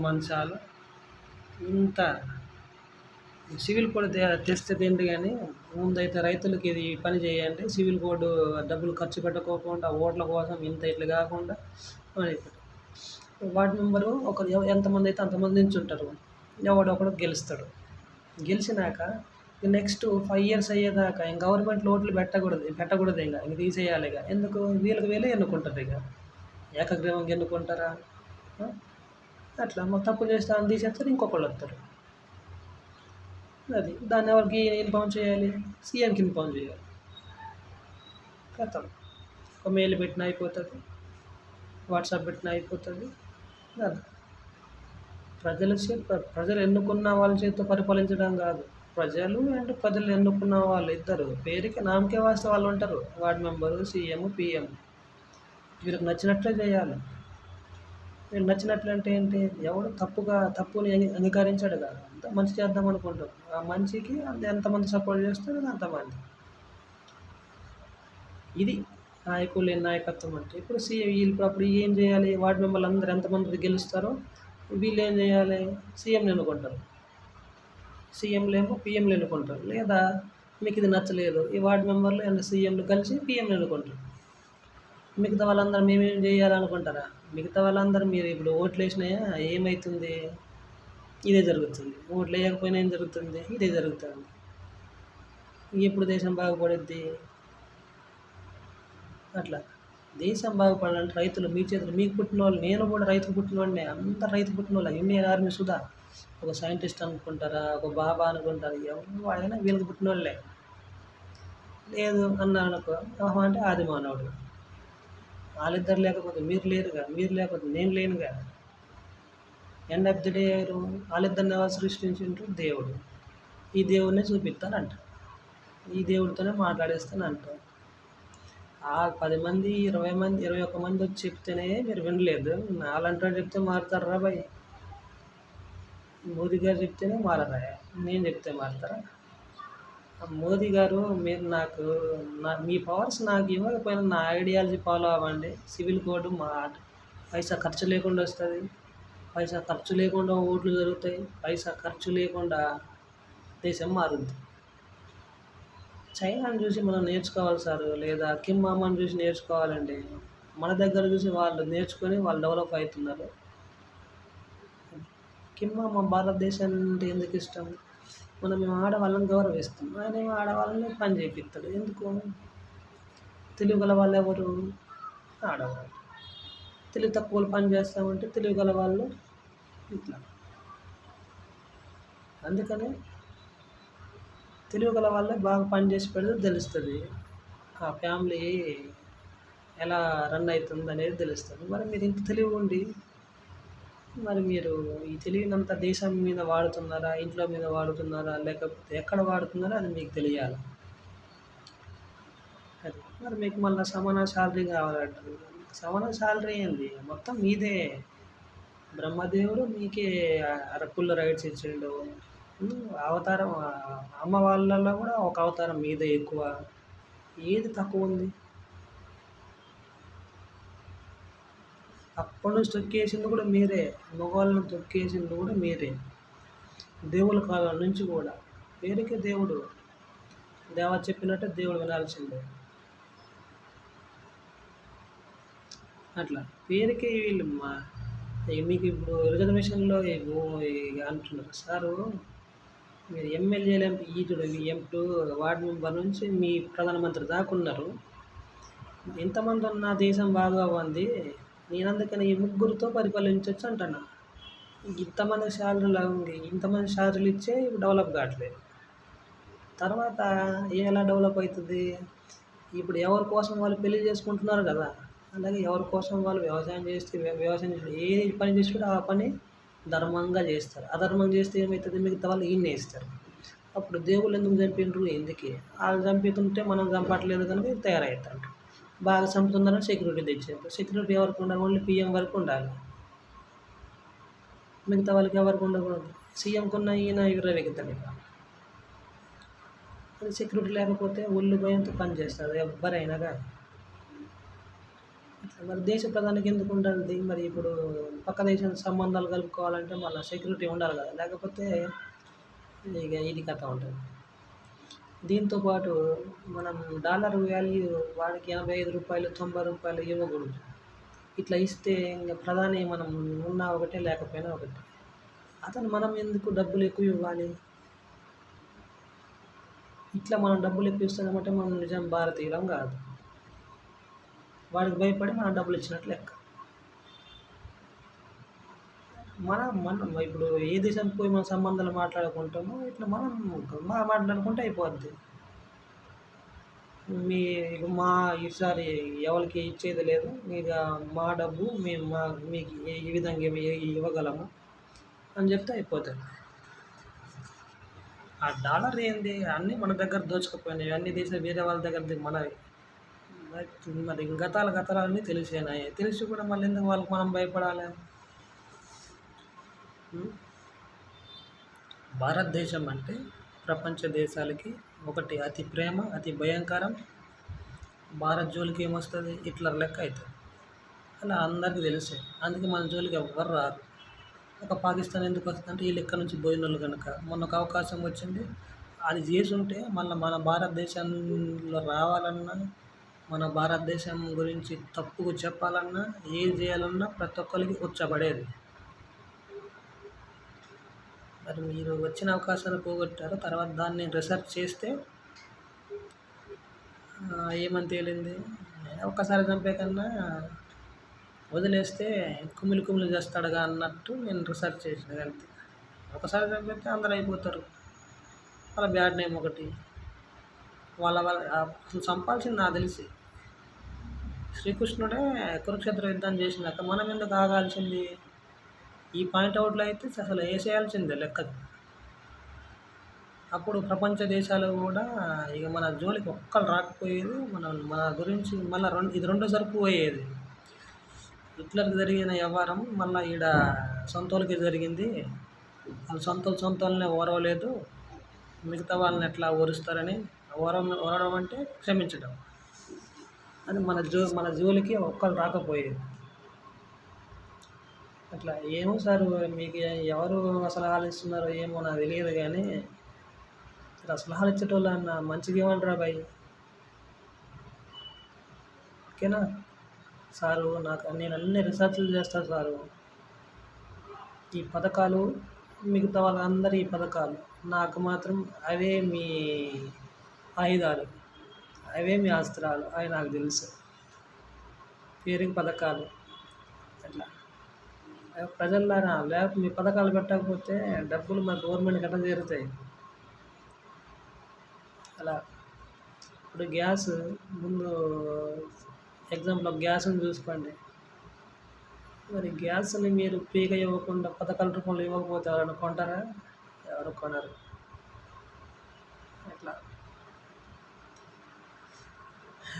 మంచాలు ఇంత సివిల్ కోడ్ తెస్తే తిండి. కానీ ముందైతే రైతులకి ఇది పని చేయండి. సివిల్ కోడ్ డబ్బులు ఖర్చు పెట్టకోకుండా ఓట్ల కోసం ఇట్లా కాకుండా వార్డు మెంబరు ఎంతమంది అయితే అంతమంది నించుంటారు, ఎవడొకడు గెలుస్తాడు. గెలిచినాక నెక్స్ట్ 5 years అయ్యేదాకా ఇంక గవర్నమెంట్ ఓట్లు పెట్టకూడదు ఇంక తీసేయాలి. ఇక ఎందుకు? వీళ్ళే ఎన్నుకుంటారు. ఇక ఏకగ్రీవంగా ఎన్నుకుంటారా? అట్లా తప్పు చేస్తే అని తీసేస్తారు, ఇంకొకళ్ళు వస్తారు. అది దాన్ని ఎవరికి ఇన్ఫార్మ్ చేయాలి? సీఎంకి ఇన్ఫార్మ్ చేయాలి. కథం. ఒక మెయిల్ పెట్టిన అయిపోతుంది, వాట్సాప్ పెట్టిన అయిపోతుంది. అది ప్రజలు ఎన్నుకున్న వాళ్ళ చేతితో పరిపాలించడం కాదు. ప్రజలు ఎన్నుకున్న వాళ్ళు ఇద్దరు పేరుకి నామకే వాస్తే వాళ్ళు ఉంటారు. Ward member, CM, PM. వీళ్ళకి నచ్చినట్లే చేయాలి. వీళ్ళు నచ్చినట్లు అంటే ఏంటి? ఎవడు తప్పుని అంగీకరించాడు కదా, అంత మంచి చేద్దాం అనుకుంటారు. ఆ మంచికి ఎంతమంది సపోర్ట్ చేస్తారో అంతమంది. ఇది నాయకులు లేని నాయకత్వం అంటే ఇప్పుడు వీళ్ళు అప్పుడు ఏం చేయాలి? వార్డు మెంబర్లు అందరూ ఎంతమంది గెలుస్తారో వీళ్ళు ఏం చేయాలి? సీఎంని ఎన్నుకుంటారు. సీఎంలు ఏమో పీఎంలు ఎన్నుకుంటారు. లేదా మీకు ఇది నచ్చలేదు, ఈ వార్డు మెంబర్లు అండ్ సీఎంలు కలిసి పీఎంని ఎన్నుకుంటారు. మిగతా వాళ్ళందరూ మేమేం చేయాలనుకుంటారా? మిగతా వాళ్ళందరూ మీరు ఇప్పుడు ఓట్లు వేసినాయా ఏమవుతుంది? ఇదే జరుగుతుంది. ఓట్లు వేయకపోయినా ఏం జరుగుతుంది? ఇదే జరుగుతుంది. ఎప్పుడు దేశం బాగుపడుద్ది? అట్లా దేశం బాగుపడాలంటే రైతులు మీ చేతులు, మీకు పుట్టిన వాళ్ళు, నేను కూడా రైతు పుట్టిన వాడినే, అందరు రైతు పుట్టిన వాళ్ళు. ఇండియన్ ఆర్మీ సుధా ఒక సైంటిస్ట్ అనుకుంటారా, ఒక బాబా అనుకుంటారా, ఎవరైనా వీళ్ళకి పుట్టిన వాళ్ళే. లేదు అన్నాను అనుకో, అంటే ఆది మానవుడు. వాళ్ళిద్దరు లేకపోతే మీరు లేరుగా, మీరు లేకపోతే నేను లేనుగా. ఎండ్ ఆఫ్ ది డే ఎవరు? వాళ్ళిద్దరిని ఎవరు సృష్టించిండ్రు? దేవుడు. ఈ దేవుడినే చూపిస్తానంట, ఈ దేవుడితోనే మాట్లాడేస్తానంట. 10 మంది 20 మంది 21 మంది వచ్చి చెప్తేనే మీరు వినలేదు. నాలంటే చెప్తే మారుతారా బాయ్? మోదీ గారు చెప్తేనే మారరా? నేను చెప్తే మారుతారా? మోదీ గారు మీరు నాకు మీ పవర్స్ నాకు ఇవ్వకపోయినా నా ఐడియాలజీ ఫాలో అవ్వండి. సివిల్ కోడ్ పైసా ఖర్చు లేకుండా వస్తుంది, పైసా ఖర్చు లేకుండా ఓట్లు జరుగుతాయి, పైసా ఖర్చు లేకుండా దేశం మారుద్ది. చైనాని చూసి మనం నేర్చుకోవాలి సార్, లేదా కిమ్ మామాని చూసి నేర్చుకోవాలండి. మన దగ్గర చూసి వాళ్ళు నేర్చుకొని వాళ్ళు డెవలప్ అవుతున్నారు. కిమ్ మామ భారతదేశాన్ని అంటే ఎందుకు ఇష్టం? మేము ఆడవాళ్ళని గౌరవిస్తాం, ఆయన ఆడవాళ్ళని పని చేపిస్తాడు. ఎందుకు? తెలివి గల వాళ్ళు ఎవరు? ఆడవాళ్ళు. తెలివి తక్కువ పని చేస్తామంటే తెలివి గల వాళ్ళు ఇట్లా. అందుకని తెలివి గల వాళ్ళే బాగా పని చేసి పెడితే తెలుస్తుంది ఆ ఫ్యామిలీ ఎలా రన్ అవుతుంది అనేది తెలుస్తుంది. మరి మీరు ఇంత తెలివి ఉండి మరి మీరు ఈ తెలివినంత దేశం మీద వాడుతున్నారా, ఇంట్లో మీద వాడుతున్నారా, లేకపోతే ఎక్కడ వాడుతున్నారా అది మీకు తెలియాలి. అది మరి మీకు మళ్ళీ సమాన శాలరీ కావాలంటారు. సమాన శాలరీ ఏంది? మొత్తం మీదే. బ్రహ్మదేవుడు మీకే ఫుల్ రైట్స్ ఇచ్చిండు. అవతారం అమ్మ వాళ్ళల్లో కూడా ఒక అవతారం మీదే ఎక్కువ. ఏది తక్కువ ఉంది? అప్పటి నుంచి తొక్కేసింది కూడా మీరే, మగవాళ్ళని తొక్కేసింది కూడా మీరే. దేవుళ్ళ కాలం నుంచి కూడా పేరుకే దేవుడు, దేవ చెప్పినట్టే దేవుడు వినాల్సిందే. అట్లా పేరుకే వీళ్ళు మీకు ఇప్పుడు రిజర్వేషన్లో అంటున్నారు సారు, మీరు ఎమ్మెల్యేలు ఈటుడు ఎంపీ వార్డు మెంబర్ నుంచి మీ ప్రధానమంత్రి దాకా ఉన్నారు. ఎంతమంది ఉన్న దేశం బాగా ఉంది. నేను అందుకని ఈ ముగ్గురితో పరిపాలించవచ్చు అంటున్నా. ఇంతమంది శాలరీలు ఇచ్చే డెవలప్ కావట్లేదు. తర్వాత ఎలా డెవలప్ అవుతుంది? ఇప్పుడు ఎవరి కోసం వాళ్ళు పెళ్లి చేసుకుంటున్నారు కదా, అలాగే ఎవరి కోసం వాళ్ళు వ్యవసాయం ఏ పని చేసి కూడా ఆ పని ధర్మంగా చేస్తారు. అధర్మం చేస్తే ఏమవుతుంది? మిగతా వాళ్ళు ఈయన్నే ఇస్తారు. అప్పుడు దేవుళ్ళు ఎందుకు చంపిండ్రు? ఎందుకే? వాళ్ళు చంపుతుంటే మనం చంపట్లేదు కనుక తయారవుతారు. బాగా చంపుతుందని సెక్యూరిటీ తెచ్చారు. సెక్యూరిటీ ఎవరికి ఉండాలి? ఓన్లీ పిఎం వరకు ఉండాలి, మిగతా వాళ్ళకి ఎవరికి ఉండకూడదు. సీఎంకున్న ఈయన విర్రవెక్కుతాడు. అది సెక్యూరిటీ లేకపోతే ఒళ్ళు భయంతో పని చేస్తారు ఎవరైనా కానీ. మరి దేశ ప్రధానికి ఎందుకు ఉండాలి? మరి ఇప్పుడు పక్క దేశం సంబంధాలు కలుపుకోవాలంటే మళ్ళీ సెక్యూరిటీ ఉండాలి కదా, లేకపోతే ఇక ఇది కథ ఉంటుంది. దీంతోపాటు మనం డాలర్ వాల్యూ వాడికి 85 రూపాయలు 90 రూపాయలు ఇవ్వకూడదు. ఇట్లా ఇస్తే ఇంకా ప్రధాని మనం ఉన్నా ఒకటే లేకపోయినా ఒకటే. అతను మనం ఎందుకు డబ్బులు ఎక్కువ ఇవ్వాలి? ఇట్లా మనం డబ్బులు ఎక్కువ ఇస్తున్నామంటే మనం నిజం భారతీయులం కాదు. వాడికి భయపడి మనం డబ్బులు ఇచ్చినట్లు లెక్క. మనం ఇప్పుడు ఏ దేశానికి పోయి మన సంబంధాలు మాట్లాడుకుంటామో ఇట్లా మనం మాట్లాడుకుంటే అయిపోద్ది. ఈసారి ఎవరికి ఇచ్చేది లేదు, ఇక మా డబ్బు మేము మీకు ఈ విధంగా ఇవ్వగలము అని చెప్తే అయిపోతుంది. ఆ డాలర్ ఏంది? అన్నీ మన దగ్గర దోచుకుపోయినాయి, అన్ని దేశాలు వేరే వాళ్ళ దగ్గర మనవి. మరి గతాలన్నీ తెలిసినాయి, తెలిసి కూడా మళ్ళీ ఎందుకు వాళ్ళకి మనం భయపడాలి? భారతదేశం అంటే ప్రపంచ దేశాలకి ఒకటి అతి ప్రేమ, అతి భయంకరం, భారత్ జోలికి ఏమొస్తుంది, హిట్లర్ లెక్క అవుతుంది. అలా అందరికీ తెలుసే. అందుకే మన జోలికి ఎవ్వరు రారు. ఒక పాకిస్తాన్ ఎందుకు వస్తుందంటే వీళ్ళు ఇక్కడ నుంచి పోయినోళ్ళు కనుక. మొన్న ఒక అవకాశం వచ్చింది, అది చేసుంటే మళ్ళీ మన భారతదేశంలో రావాలన్నా, మన భారతదేశం గురించి తప్పుగా చెప్పాలన్నా, ఏది చేయాలన్నా ప్రతి ఒక్కరికి ఉచ్చబడేది. మరి మీరు వచ్చిన అవకాశాలు పోగొట్టారు. తర్వాత దాన్ని రీసెర్చ్ చేస్తే ఏమని తేలింది, ఒక్కసారి చంపే కన్నా వదిలేస్తే కుమిలి కుమిలి చేస్తాడుగా అన్నట్టు నేను రీసెర్చ్ చేసిన అంతే. ఒకసారి చంపితే అందరూ అయిపోతారు. వాళ్ళ బ్యాడ్ నేమ్ ఒకటి. అసలు చంపాల్సింది నాకు తెలిసి శ్రీకృష్ణుడే కురుక్షేత్ర యుద్ధం చేసినాక మనం ఎందుకు ఆగాల్సింది? ఈ పాయింట్అవుట్లో అయితే అసలు వేసేయాల్సిందే లెక్కది. అప్పుడు ప్రపంచ దేశాలు కూడా ఇక మన జోలికి ఒక్కరు రాకపోయేది. మన గురించి మళ్ళీ ఇది రెండో సరుకు పోయేది. హిట్లర్కి జరిగిన వ్యవహారం మళ్ళీ ఈడ సొంతోళ్ళకి జరిగింది. వాళ్ళు సొంతోళ్ళనే ఓరవలేదు, మిగతా వాళ్ళని ఎట్లా ఓరుస్తారని. ఓరడం అంటే క్షమించడం. అని మన జోలికి ఒక్కరు రాకపోయేది. అట్లా ఏమో సార్, మీకు ఎవరు సలహాలు ఇస్తున్నారో ఏమో నాకు తెలియదు కానీ ఇట్లా సలహాలు ఇచ్చేటోళ్ళు అన్న మంచిగా ఏమంటారా బాయ్? ఓకేనా సారు? నేను అన్ని రీసెర్చ్లు చేస్తాను సారు. ఈ పథకాలు మిగతా వాళ్ళందరూ ఈ పథకాలు, నాకు మాత్రం అవే మీ ఆయుధాలు, అవే మీ అస్త్రాలు అవి నాకు తెలుసు. పేరుకి పథకాలు అట్లా ప్రజల్లారా, లేకపోతే మీ పథకాలు పెట్టకపోతే డబ్బులు మన గవర్నమెంట్కి ఎట్లా చేరుతాయి? అలా ఇప్పుడు గ్యాస్ ముందు ఎగ్జాంపుల్ గ్యాస్ని చూసుకోండి. మరి గ్యాస్ని మీరు ఫ్రీగా ఇవ్వకుండా పథకాల రూపంలో ఇవ్వకపోతే ఎవరైనా కొంటారా? ఎవరు కొనరు. అట్లా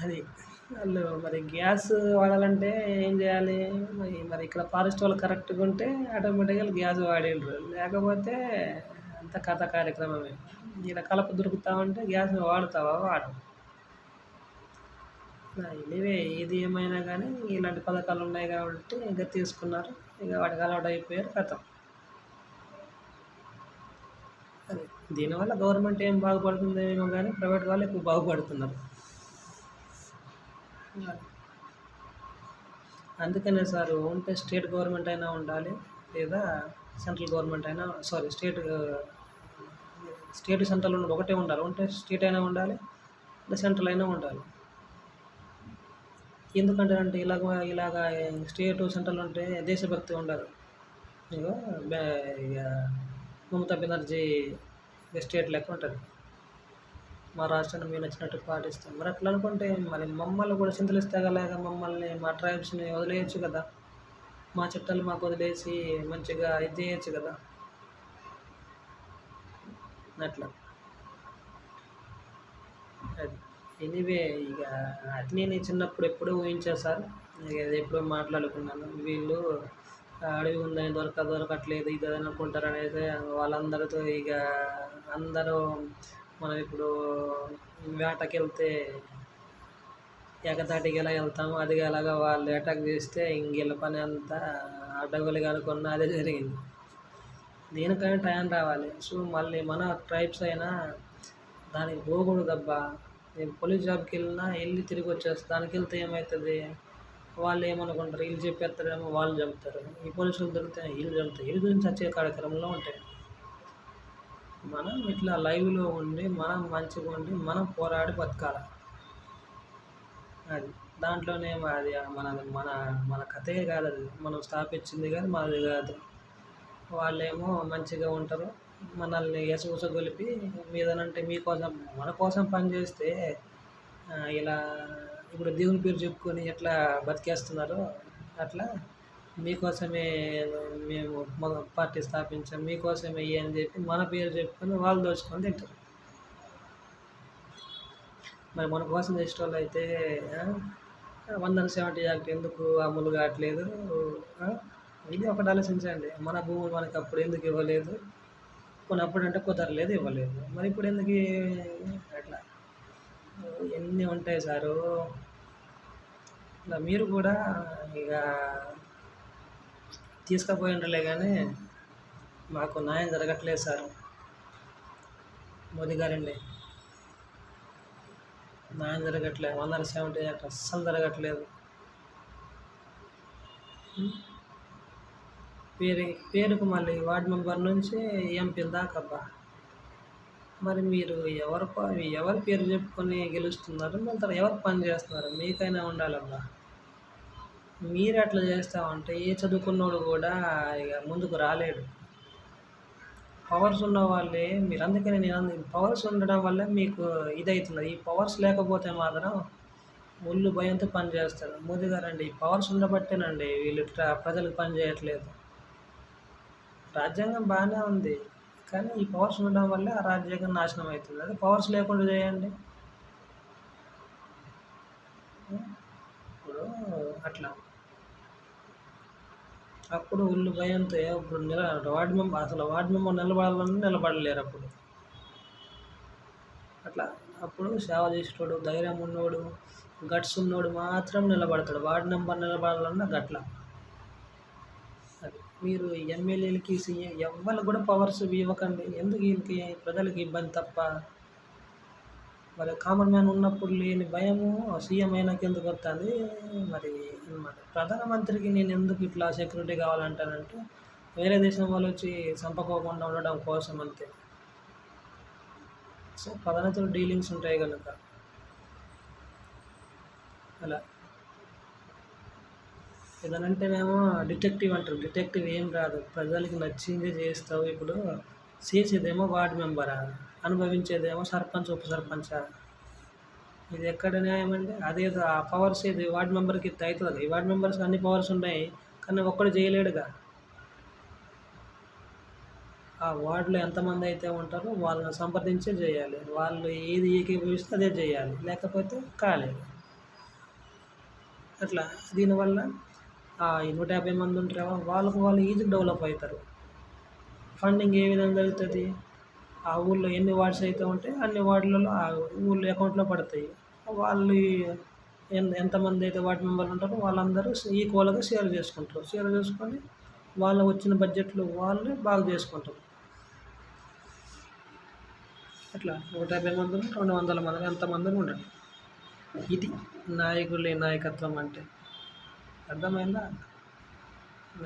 అది వాళ్ళు మరి గ్యాస్ వాడాలంటే ఏం చేయాలి? మరి ఇక్కడ ఫారెస్ట్ వాళ్ళు కరెక్ట్గా ఉంటే ఆటోమేటిక్గా గ్యాస్ వాడిండ్రు, లేకపోతే అంత కథ కార్యక్రమమే. ఇలా కలప దొరుకుతామంటే గ్యాస్ని వాడతావా? వాడవు. ఎనీవే ఏది ఏమైనా కానీ ఇలాంటి పథకాలు ఉన్నాయి కాబట్టి ఇంకా తీసుకున్నారు, ఇక వాటికి అలవాటు అయిపోయారు, కథ. అది దీనివల్ల గవర్నమెంట్ ఏం బాగుపడుతుందేమో కానీ ప్రైవేట్ వాళ్ళు ఎక్కువ బాగుపడుతున్నారు. అందుకనే సార్ ఉంటే స్టేట్ గవర్నమెంట్ అయినా ఉండాలి, లేదా సెంట్రల్ గవర్నమెంట్ అయినా స్టేట్ సెంట్రల్ ఒకటే ఉండాలి. ఉంటే స్టేట్ అయినా ఉండాలి, లేదా సెంట్రల్ అయినా ఉండాలి. ఎందుకంటే ఇలాగా స్టేట్ సెంట్రల్ ఉంటే దేశభక్తి ఉండదు. ఇక మమతా బెనర్జీ స్టేట్ లెక్క ఉంటుంది, మా రాష్ట్రాన్ని మేము నచ్చినట్టు పాటిస్తాం. మరి అట్లా అనుకుంటే మరి మమ్మల్ని కూడా చింతలిస్తేగలేక మమ్మల్ని, మా ట్రైబ్స్ని వదిలేయచ్చు కదా, మా చట్టాలు మాకు వదిలేసి మంచిగా ఇది చేయొచ్చు కదా. అట్లా అది ఎనీవే. ఇక అట్లే నేను చిన్నప్పుడు ఎప్పుడూ ఊహించాను సార్, ఇక ఎప్పుడో మాట్లాడుకున్నాను. వీళ్ళు అడవి ఉందని దొరకట్లేదు ఇది అని అనుకుంటారు అనేది వాళ్ళందరితో. ఇక అందరూ మనం ఇప్పుడు వేటకి వెళ్తే ఎగతాటికి ఎలా వెళ్తాము, అది అలాగా వాళ్ళు అటాక్ చేస్తే ఇంకెళ్ళ పని అంతా అడ్డగోలుగా అనుకున్న అదే జరిగింది. దేనికైనా టైం రావాలి. సో మళ్ళీ మన ట్రైబ్స్ అయినా దానికి పోకూడదబ్బా. నేను పోలీస్ జాబ్కి వెళ్ళి తిరిగి వచ్చేస్తాను. దానికి వెళ్తే ఏమవుతుంది, వాళ్ళు ఏమనుకుంటారు, వీళ్ళు చెప్పేస్తారేమో, వాళ్ళు చంపుతారు. ఈ పోలీసులు దొరికితే వీళ్ళు చంపుతారు. వీళ్ళ గురించి వచ్చే కార్యక్రమంలో ఉంటాయి. మనం ఇట్లా లైవ్లో ఉండి, మనం మంచిగా ఉండి, మనం పోరాడి బతకాలి. అది దాంట్లోనే అది మన కథే కాదు, అది మనం స్థాపించింది కాదు, మనది కాదు. వాళ్ళేమో మంచిగా ఉంటారు, మనల్ని ఎసగొలిపి మీదనంటే మీకోసం మన కోసం పనిచేస్తే ఇలా ఇప్పుడు దేవుని పేరు చెప్పుకొని ఎట్లా బతికేస్తున్నారో అట్లా మీకోసమే మేము పార్టీ స్థాపించాం, మీకోసమే అని చెప్పి మన పేరు చెప్పుకొని వాళ్ళు దోచుకొని తింటారు. మరి మన కోసం చేసే వాళ్ళు అయితే 170 యాక్ట్ ఎందుకు అమలు కావట్లేదు? ఇది ఒకటి ఆలోచించండి. మన భూములు మనకి అప్పుడు ఎందుకు ఇవ్వలేదు? కొన్నప్పుడు అంటే కుదరలేదు, ఇవ్వలేదు. మరి ఇప్పుడు ఎందుకు? అట్లా ఎన్ని ఉంటాయి సారు. ఇలా మీరు కూడా ఇక తీసుకుపోయిండ్రులే కానీ మాకు న్యాయం జరగట్లేదు సార్. మోదీ గారండి, న్యాయం జరగట్లేదు. 170 యాక్ట్ అస్సలు జరగట్లేదు. పేరుకు మళ్ళీ వార్డు మెంబర్ నుంచి ఎంపీల దాకా అబ్బా. మరి మీరు ఎవరి పేరు చెప్పుకొని గెలుస్తున్నారు, మళ్ళీ ఎవరు పని చేస్తున్నారు? మీకైనా ఉండాలబ్బా. మీరు అట్లా చేస్తామంటే ఏ చదువుకున్నోడు కూడా ఇక ముందుకు రాలేడు. పవర్స్ ఉన్న వాళ్ళే మీరు, అందుకని పవర్స్ ఉండడం వల్లే మీకు ఇదవుతున్నది. ఈ పవర్స్ లేకపోతే మాత్రం ఒళ్ళు భయంతో పని చేస్తారు. మోదీ గారండి, ఈ పవర్స్ ఉండబట్టేనండి వీళ్ళు ప్రజలకు పని చేయట్లేదు. రాజ్యాంగం బాగానే ఉంది, కానీ ఈ పవర్స్ ఉండడం వల్లే ఆ రాజ్యాంగం నాశనం అవుతుంది. అదే పవర్స్ లేకుండా చేయండి. ఇప్పుడు అట్లా అప్పుడు ఒళ్ళు భయంతో ఇప్పుడు వార్డు మెంబర్ నిలబడాలని నిలబడలేరు అప్పుడు. అట్లా అప్పుడు సేవ చేసేటోడు, ధైర్యం ఉన్నోడు, గట్స్ ఉన్నోడు మాత్రం నిలబడతాడు. వార్డు మెంబర్ నిలబడాలన్నా గట్ల. అది మీరు ఎమ్మెల్యేలకి, సీఎం ఎవరికి కూడా పవర్స్ ఇవ్వకండి. ఎందుకు వీళ్ళకి ప్రజలకి ఇబ్బంది తప్ప. మరి కామన్ మ్యాన్ ఉన్నప్పుడు లేని భయము సీఎం అయినాక ఎందుకు వస్తుంది మరి అనమాట. ప్రధానమంత్రికి నేను ఎందుకు ఇట్లా సెక్యూరిటీ కావాలంటానంటే వేరే దేశం వాళ్ళు వచ్చి చంపకోకుండా ఉండడం కోసం అంతే. సో ప్రధానతలో డీలింగ్స్ ఉంటాయి కనుక అలా. ఏదనంటేనేమో డిటెక్టివ్ అంటారు. డిటెక్టివ్ ఏం రాదు, ప్రజలకి నచ్చింది చేస్తావు. ఇప్పుడు చేసేదేమో వార్డు మెంబరా, అనుభవించేదేమో సర్పంచ్, ఉప సర్పంచా. ఇది ఎక్కడ న్యాయం అండి? అదేదో ఆ పవర్స్ ఇది వార్డు మెంబర్కి అవుతుంది. ఈ వార్డు మెంబర్స్ అన్ని పవర్స్ ఉన్నాయి, కానీ ఒక్కడు చేయలేడుగా. ఆ వార్డులో ఎంతమంది అయితే ఉంటారో వాళ్ళని సంప్రదించే చేయాలి. వాళ్ళు ఏది ఏకీభవిస్తే అదే చేయాలి, లేకపోతే కాలేదు. అట్లా దీనివల్ల ఈ 150 మంది ఉంటారో వాళ్ళు ఈజీ డెవలప్ అవుతారు. ఫండింగ్ ఏ విధంగా జరుగుతుంది? ఆ ఊళ్ళో ఎన్ని వార్డ్స్ అయితే ఉంటాయి అన్ని వార్డులలో ఆ ఊళ్ళో అకౌంట్లో పడతాయి. వాళ్ళు ఎంతమంది అయితే వార్డు మెంబర్లు ఉంటారో వాళ్ళందరూ ఈక్వల్గా షేర్ చేసుకుంటారు. షేర్ చేసుకొని వాళ్ళు వచ్చిన బడ్జెట్లు వాళ్ళే బాగా చేసుకుంటారు. అట్లా 150 మంది 200 మంది ఎంతమంది ఉండండి. ఇది నాయకులే నాయకత్వం అంటే. అర్థమైందా?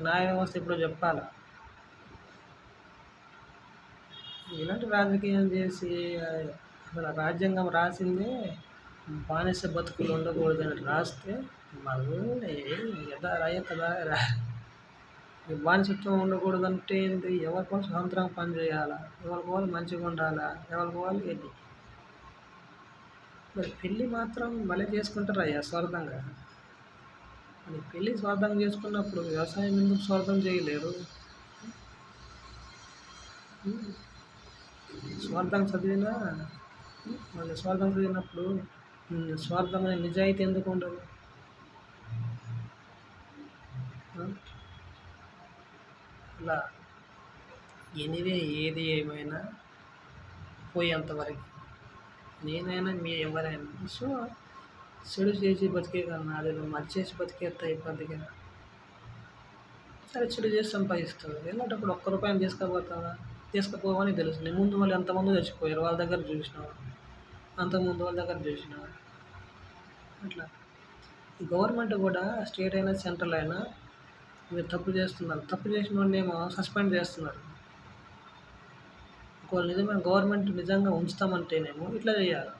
న్యాయ వ్యవస్థ ఇప్పుడు చెప్పాలా. ఇలాంటి రాజకీయం చేసి అసలు రాజ్యాంగం రాసిందే బానిస బతుకులు ఉండకూడదని రాస్తే మళ్ళీ కదా బానిసత్వం ఉండకూడదంటే ఏంటి? ఎవరి కోసం స్వతంత్రంగా పని చేయాలా, ఎవరికి వాళ్ళు మంచిగా ఉండాలా, ఎవరికి వాళ్ళు ఏంటి. మరి పెళ్ళి మాత్రం భలే చేసుకుంటారు అయ్యా స్వార్థంగా. మరి పెళ్ళి స్వార్థంగా చేసుకున్నప్పుడు వ్యవసాయం ఎందుకు స్వార్థం చేయలేరు? స్వార్థం చదివినా మళ్ళీ స్వార్థం చదివినప్పుడు స్వార్థమైన నిజాయితీ ఎందుకు ఉండదు? ఇలా ఎనివే ఏది ఏమైనా పోయేంతవరకు నేనైనా ఎవరైనా. సో చెడు చేసి బతికే కన్నా అది మంచి చేసి బతికేస్తే అయిపోద్ది కదా. సరే చెడు చేసి సంపాదిస్తుంది, వెళ్ళేటప్పుడు ఒక్క రూపాయలు తీసుకుపోతావా? తీసుకుపోవని తెలుసు. నీ ముందు వాళ్ళు ఎంతమంది చచ్చిపోయారు, వాళ్ళ దగ్గర చూసినావా? అంతకుముందు వాళ్ళ దగ్గర చూసినావా? అట్లా గవర్నమెంట్ కూడా స్టేట్ అయినా సెంట్రల్ అయినా మీరు తప్పు చేస్తున్నారు, తప్పు చేసిన వాడిని ఏమో సస్పెండ్ చేస్తున్నారు. ఒకవేళ నిజమైన గవర్నమెంట్ నిజంగా ఉంచుతామంటేనేమో ఇట్లా చేయాలి.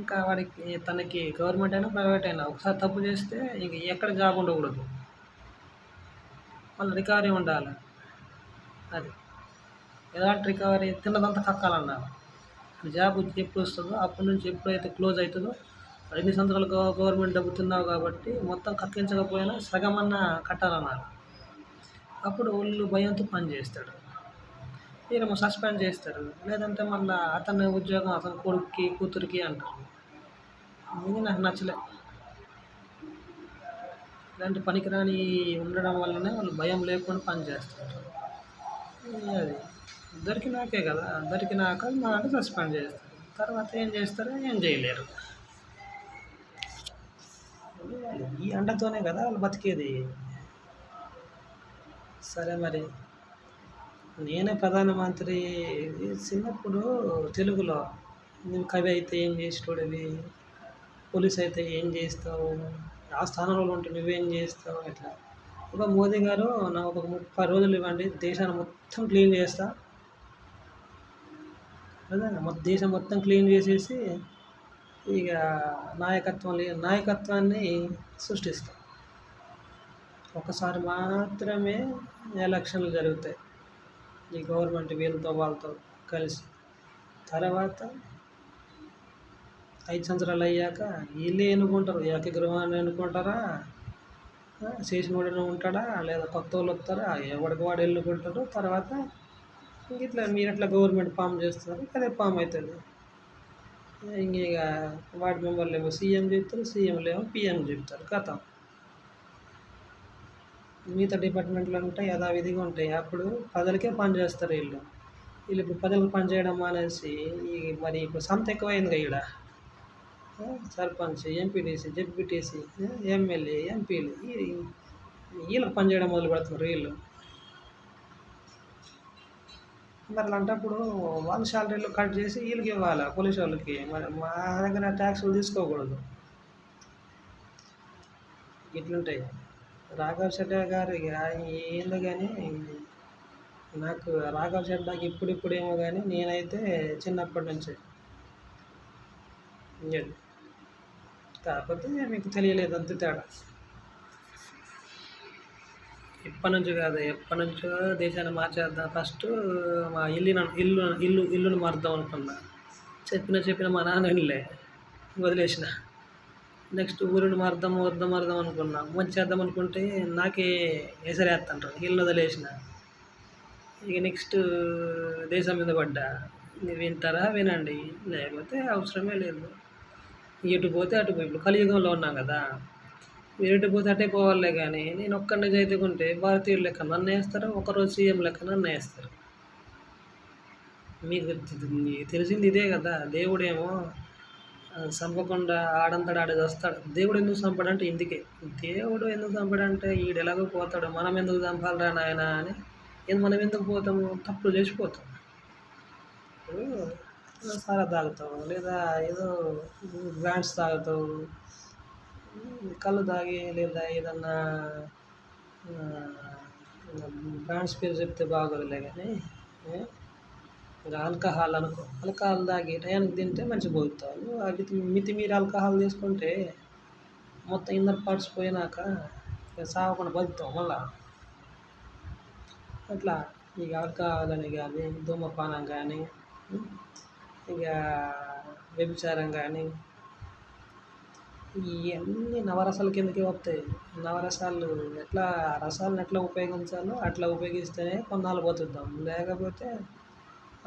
ఇంకా వాడికి తనకి గవర్నమెంట్ అయినా ప్రైవేట్ అయినా ఒకసారి తప్పు చేస్తే ఇంక ఎక్కడ జాబ్ ఉండకూడదు, మళ్ళీ రికవరీ ఉండాలి. అది ఎలాంటి రికవరీ? తిన్నదంతా కక్కాలన్నారు. జాబ్ ఎప్పుడు వస్తుందో అప్పటి నుంచి ఎప్పుడైతే క్లోజ్ అవుతుందో 2 సంవత్సరాలు గవర్నమెంట్ డబ్బు తిన్నావు కాబట్టి మొత్తం కక్కించకపోయినా సగమన్నా కట్టాలన్నారు. అప్పుడు వాళ్ళు భయంతో పని చేస్తాడు, వీరేమో సస్పెండ్ చేస్తారు. లేదంటే మళ్ళీ అతని ఉద్యోగం అతని కొడుక్కి కూతురికి అంటారు. ఇది నాకు నచ్చలే. ఇలాంటి పనికిరాని ఉండడం వల్లనే వాళ్ళు భయం లేకుండా పని చేస్తారు. అది దొరికినాకే కదా, దొరికినాక మళ్ళీ సస్పెండ్ చేస్తారు. తర్వాత ఏం చేస్తారు? ఏం చేయలేరు. ఈ అండతోనే కదా వాళ్ళు బతికేది. సరే మరి నేనే ప్రధానమంత్రి చిన్నప్పుడు తెలుగులో నువ్వు కవి అయితే ఏం చేసేటోడివి, పోలీస్ అయితే ఏం చేస్తావు, ఆ స్థానంలో ఉంటే నువ్వేం చేస్తావు ఇట్లా. ఒక మోదీ గారు నాకు ఒక 30 రోజులు ఇవ్వండి, దేశాన్ని మొత్తం క్లీన్ చేస్తా, అదే దేశం మొత్తం క్లీన్ చేసేసి ఇక నాయకత్వాన్ని సృష్టిస్తాం. ఒకసారి మాత్రమే ఎలక్షన్లు జరుగుతాయి ఈ గవర్నమెంట్ వీళ్ళతో వాళ్ళతో కలిసి. తర్వాత 5 సంవత్సరాలు అయ్యాక వీళ్ళే ఎన్నుకుంటారు. ఏకగ్రీవాన్ని ఎన్నుకుంటారా, చేసినోడైనా ఉంటాడా, లేదా కొత్త వాళ్ళు వస్తారా, ఎవరికి వాడు ఎన్నుకుంటారు. తర్వాత ఇట్లా మీరు ఎట్లా గవర్నమెంట్ ఫామ్ చేస్తున్నారు, అదే ఫామ్ అవుతుంది. ఇక వార్డు మెంబర్లు ఏమో సీఎం చెప్తారు, సీఎంలు ఏమో పిఎం చెప్తారు. కథ మిగతా డిపార్ట్మెంట్లు ఉంటాయి, యథావిధిగా ఉంటాయి. అప్పుడు ప్రజలకే పని చేస్తారు వీళ్ళు. ఇప్పుడు ప్రజలకు పని చేయడం మానేసి మరి ఇప్పుడు సంత ఎక్కువైందిగా ఈడ. సర్పంచ్, ఎంపీటీసీ, జెడ్పీటీసీ, ఎమ్మెల్యే, ఎంపీలు వీళ్ళకి పని చేయడం మొదలు పెడుతున్నారు వీళ్ళు. మరి అలాంటప్పుడు వాళ్ళ శాలరీలు కట్ చేసి వీళ్ళకి ఇవ్వాలి, పోలీసు వాళ్ళకి. మరి మా దగ్గర ట్యాక్సులు తీసుకోకూడదు. ఇట్లుంటాయి. రాఘవ్ చెడ్డా గారు ఇక ఏందో కానీ, నాకు రాఘవ్ చెడ్డాకి ఇప్పుడేమో కానీ నేనైతే చిన్నప్పటి నుంచి కాకపోతే మీకు తెలియలేదు అంతే తేడా. ఇప్పటి నుంచి కాదు, ఎప్పటి నుంచో దేశాన్ని మార్చేద్దాం, ఫస్ట్ మా ఇల్లుని మారుద్దాం అనుకున్నా. చెప్పిన మా నాన్న ఇల్లే వదిలేసిన. నెక్స్ట్ ఊరిని మారుద్దాం అనుకున్నా. మంచి చేద్దాం అనుకుంటే నాకే ఎసరేస్తుంటారు, ఇల్లు వదిలేసిన. ఇక నెక్స్ట్ దేశం మీద పడ్డా. వింటారా వినండి, లేకపోతే అవసరమే లేదు. ఎటు పోతే అటు పోయి. ఇప్పుడు కలియుగంలో ఉన్నాం కదా, మీరు ఎటు పోతే అటే పోవాలే. కానీ నేను ఒక్కడిని చదువుకుంటే భారతీయులు లెక్క నన్ను వేస్తారు, ఒకరోజు సీఎం లెక్క నన్ను వేస్తారు. మీకు తెలిసింది ఇదే కదా. దేవుడేమో చంపకుండా ఆడంతాడు, ఆడేది వస్తాడు. దేవుడు ఎందుకు చంపడంటే ఇందుకే. దేవుడు ఎందుకు చంపడంటే ఈడు ఎలాగో పోతాడు, మనం ఎందుకు చంపాలరా నాయన అని. మనం ఎందుకు పోతాము, తప్పులు చేసిపోతాం. ఇప్పుడు సారా తాగుతావు, లేదా ఏదో బ్రాండ్స్ తాగుతావు, కళ్ళు తాగి, లేదా ఏదన్నా బ్రాండ్స్ పేరు చెప్తే బాగోదులే కానీ ఇంకా ఆల్కహాల్ అనుకో, ఆల్కహాల్ తాగి టయానికి తింటే మంచిగా పోతావు. అది మితిమీరి ఆల్కహాల్ తీసుకుంటే మొత్తం ఇన్నర్ పార్ట్స్ పోయినాక సాగకుండా బతుకుతాం మళ్ళా. అట్లా ఇక ఆల్కహాల్ అని కానీ, ధూమపానం కానీ, ఇక వ్యభిచారం కానీ, ఇవన్నీ నవరసాల కిందకే వస్తాయి. నవరసాలు ఎట్లా, రసాలను ఎట్లా ఉపయోగించాలో అట్లా ఉపయోగిస్తేనే కొన్నాళ్ళు బతుకుతాం. లేకపోతే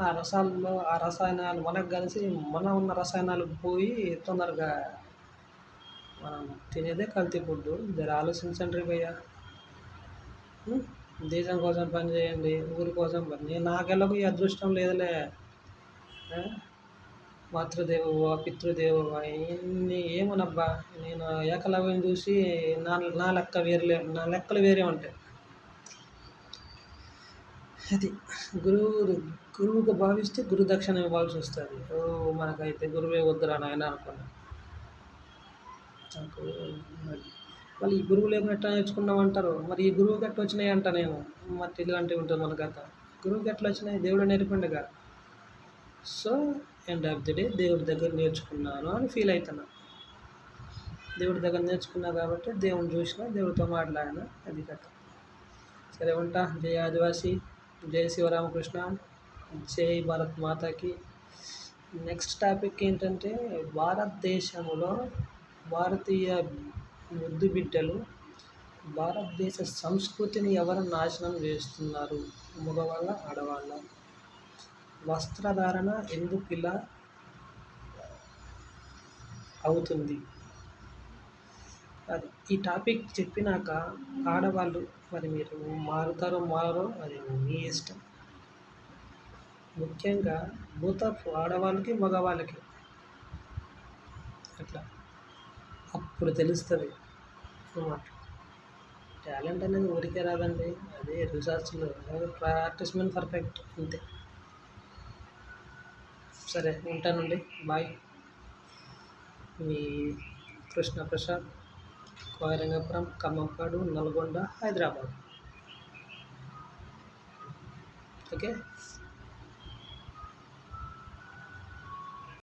ఆ రసాలలో ఆ రసాయనాలు మనకు కలిసి ఉన్న రసాయనాలు పోయి తొందరగా మనం తినేదే కల్తీ ఫుడ్డు. జర ఆలోచించండి భయ్యా. దేశం కోసం పని చేయండి, ఊరి కోసం పని. నాకెళ్ళకు ఈ అదృష్టం లేదులే. మాతృదేవోభవ, పితృదేవోభవ, ఇన్ని ఏమోనబ్బా. నేను ఏకలవ్యం చూసి నా లెక్కలు వేరే ఉంటాయి. అది గురువుగా భావిస్తే గురు దక్షిణ ఇవ్వాల్సి వస్తుంది. మనకైతే గురువే వద్దురా నాయన అనుకున్నా. నాకు మళ్ళీ ఈ గురువు లేకుండా ఎట్లా నేర్చుకున్నామంటారు. మరి ఈ గురువుకి ఎట్లా వచ్చినాయి అంట నేను. మరి ఇలాంటివి ఉంటుంది మన కథ. గురువుకి ఎట్లా వచ్చినాయి, దేవుడు నేర్పిండగా. So end of the day దేవుడి దగ్గర నేర్చుకున్నాను అని ఫీల్ అవుతున్నా. దేవుడి దగ్గర నేర్చుకున్నా కాబట్టి దేవుని చూసినా, దేవుడితో మాట్లాడినా, అది కథ. సరే ఉంటా. జై ఆదివాసి, జై శివరామకృష్ణ, జై భారత్ మాతాకి. నెక్స్ట్ టాపిక్ ఏంటంటే, భారతదేశంలో భారతీయ ముద్దు బిడ్డలు భారతదేశ సంస్కృతిని ఎవరు నాశనం చేస్తున్నారు, మగవాళ్ళ ఆడవాళ్ళ? వస్త్రధారణ ఎందుకు ఇలా అవుతుంది? అది ఈ టాపిక్ చెప్పినాక ఆడవాళ్ళు మరి మీరు మారుతారో మారో అది మీ ఇష్టం. ముఖ్యంగా బూత్ ఆఫ్ ఆడవాళ్ళకి మగవాళ్ళకి అట్లా అప్పుడు తెలుస్తుంది అన్నమాట. టాలెంట్ అనేది ఊరికే రాదండి, అది రిసర్చ్లో ప్రాక్టీస్ మెన్ పర్ఫెక్ట్ అంతే. సరే ఉంటానండి, బాయ్. మీ కృష్ణప్రసాద్, కోయరంగపురం, ఖమ్మంపాడు, నల్గొండ, హైదరాబాద్. ఓకే.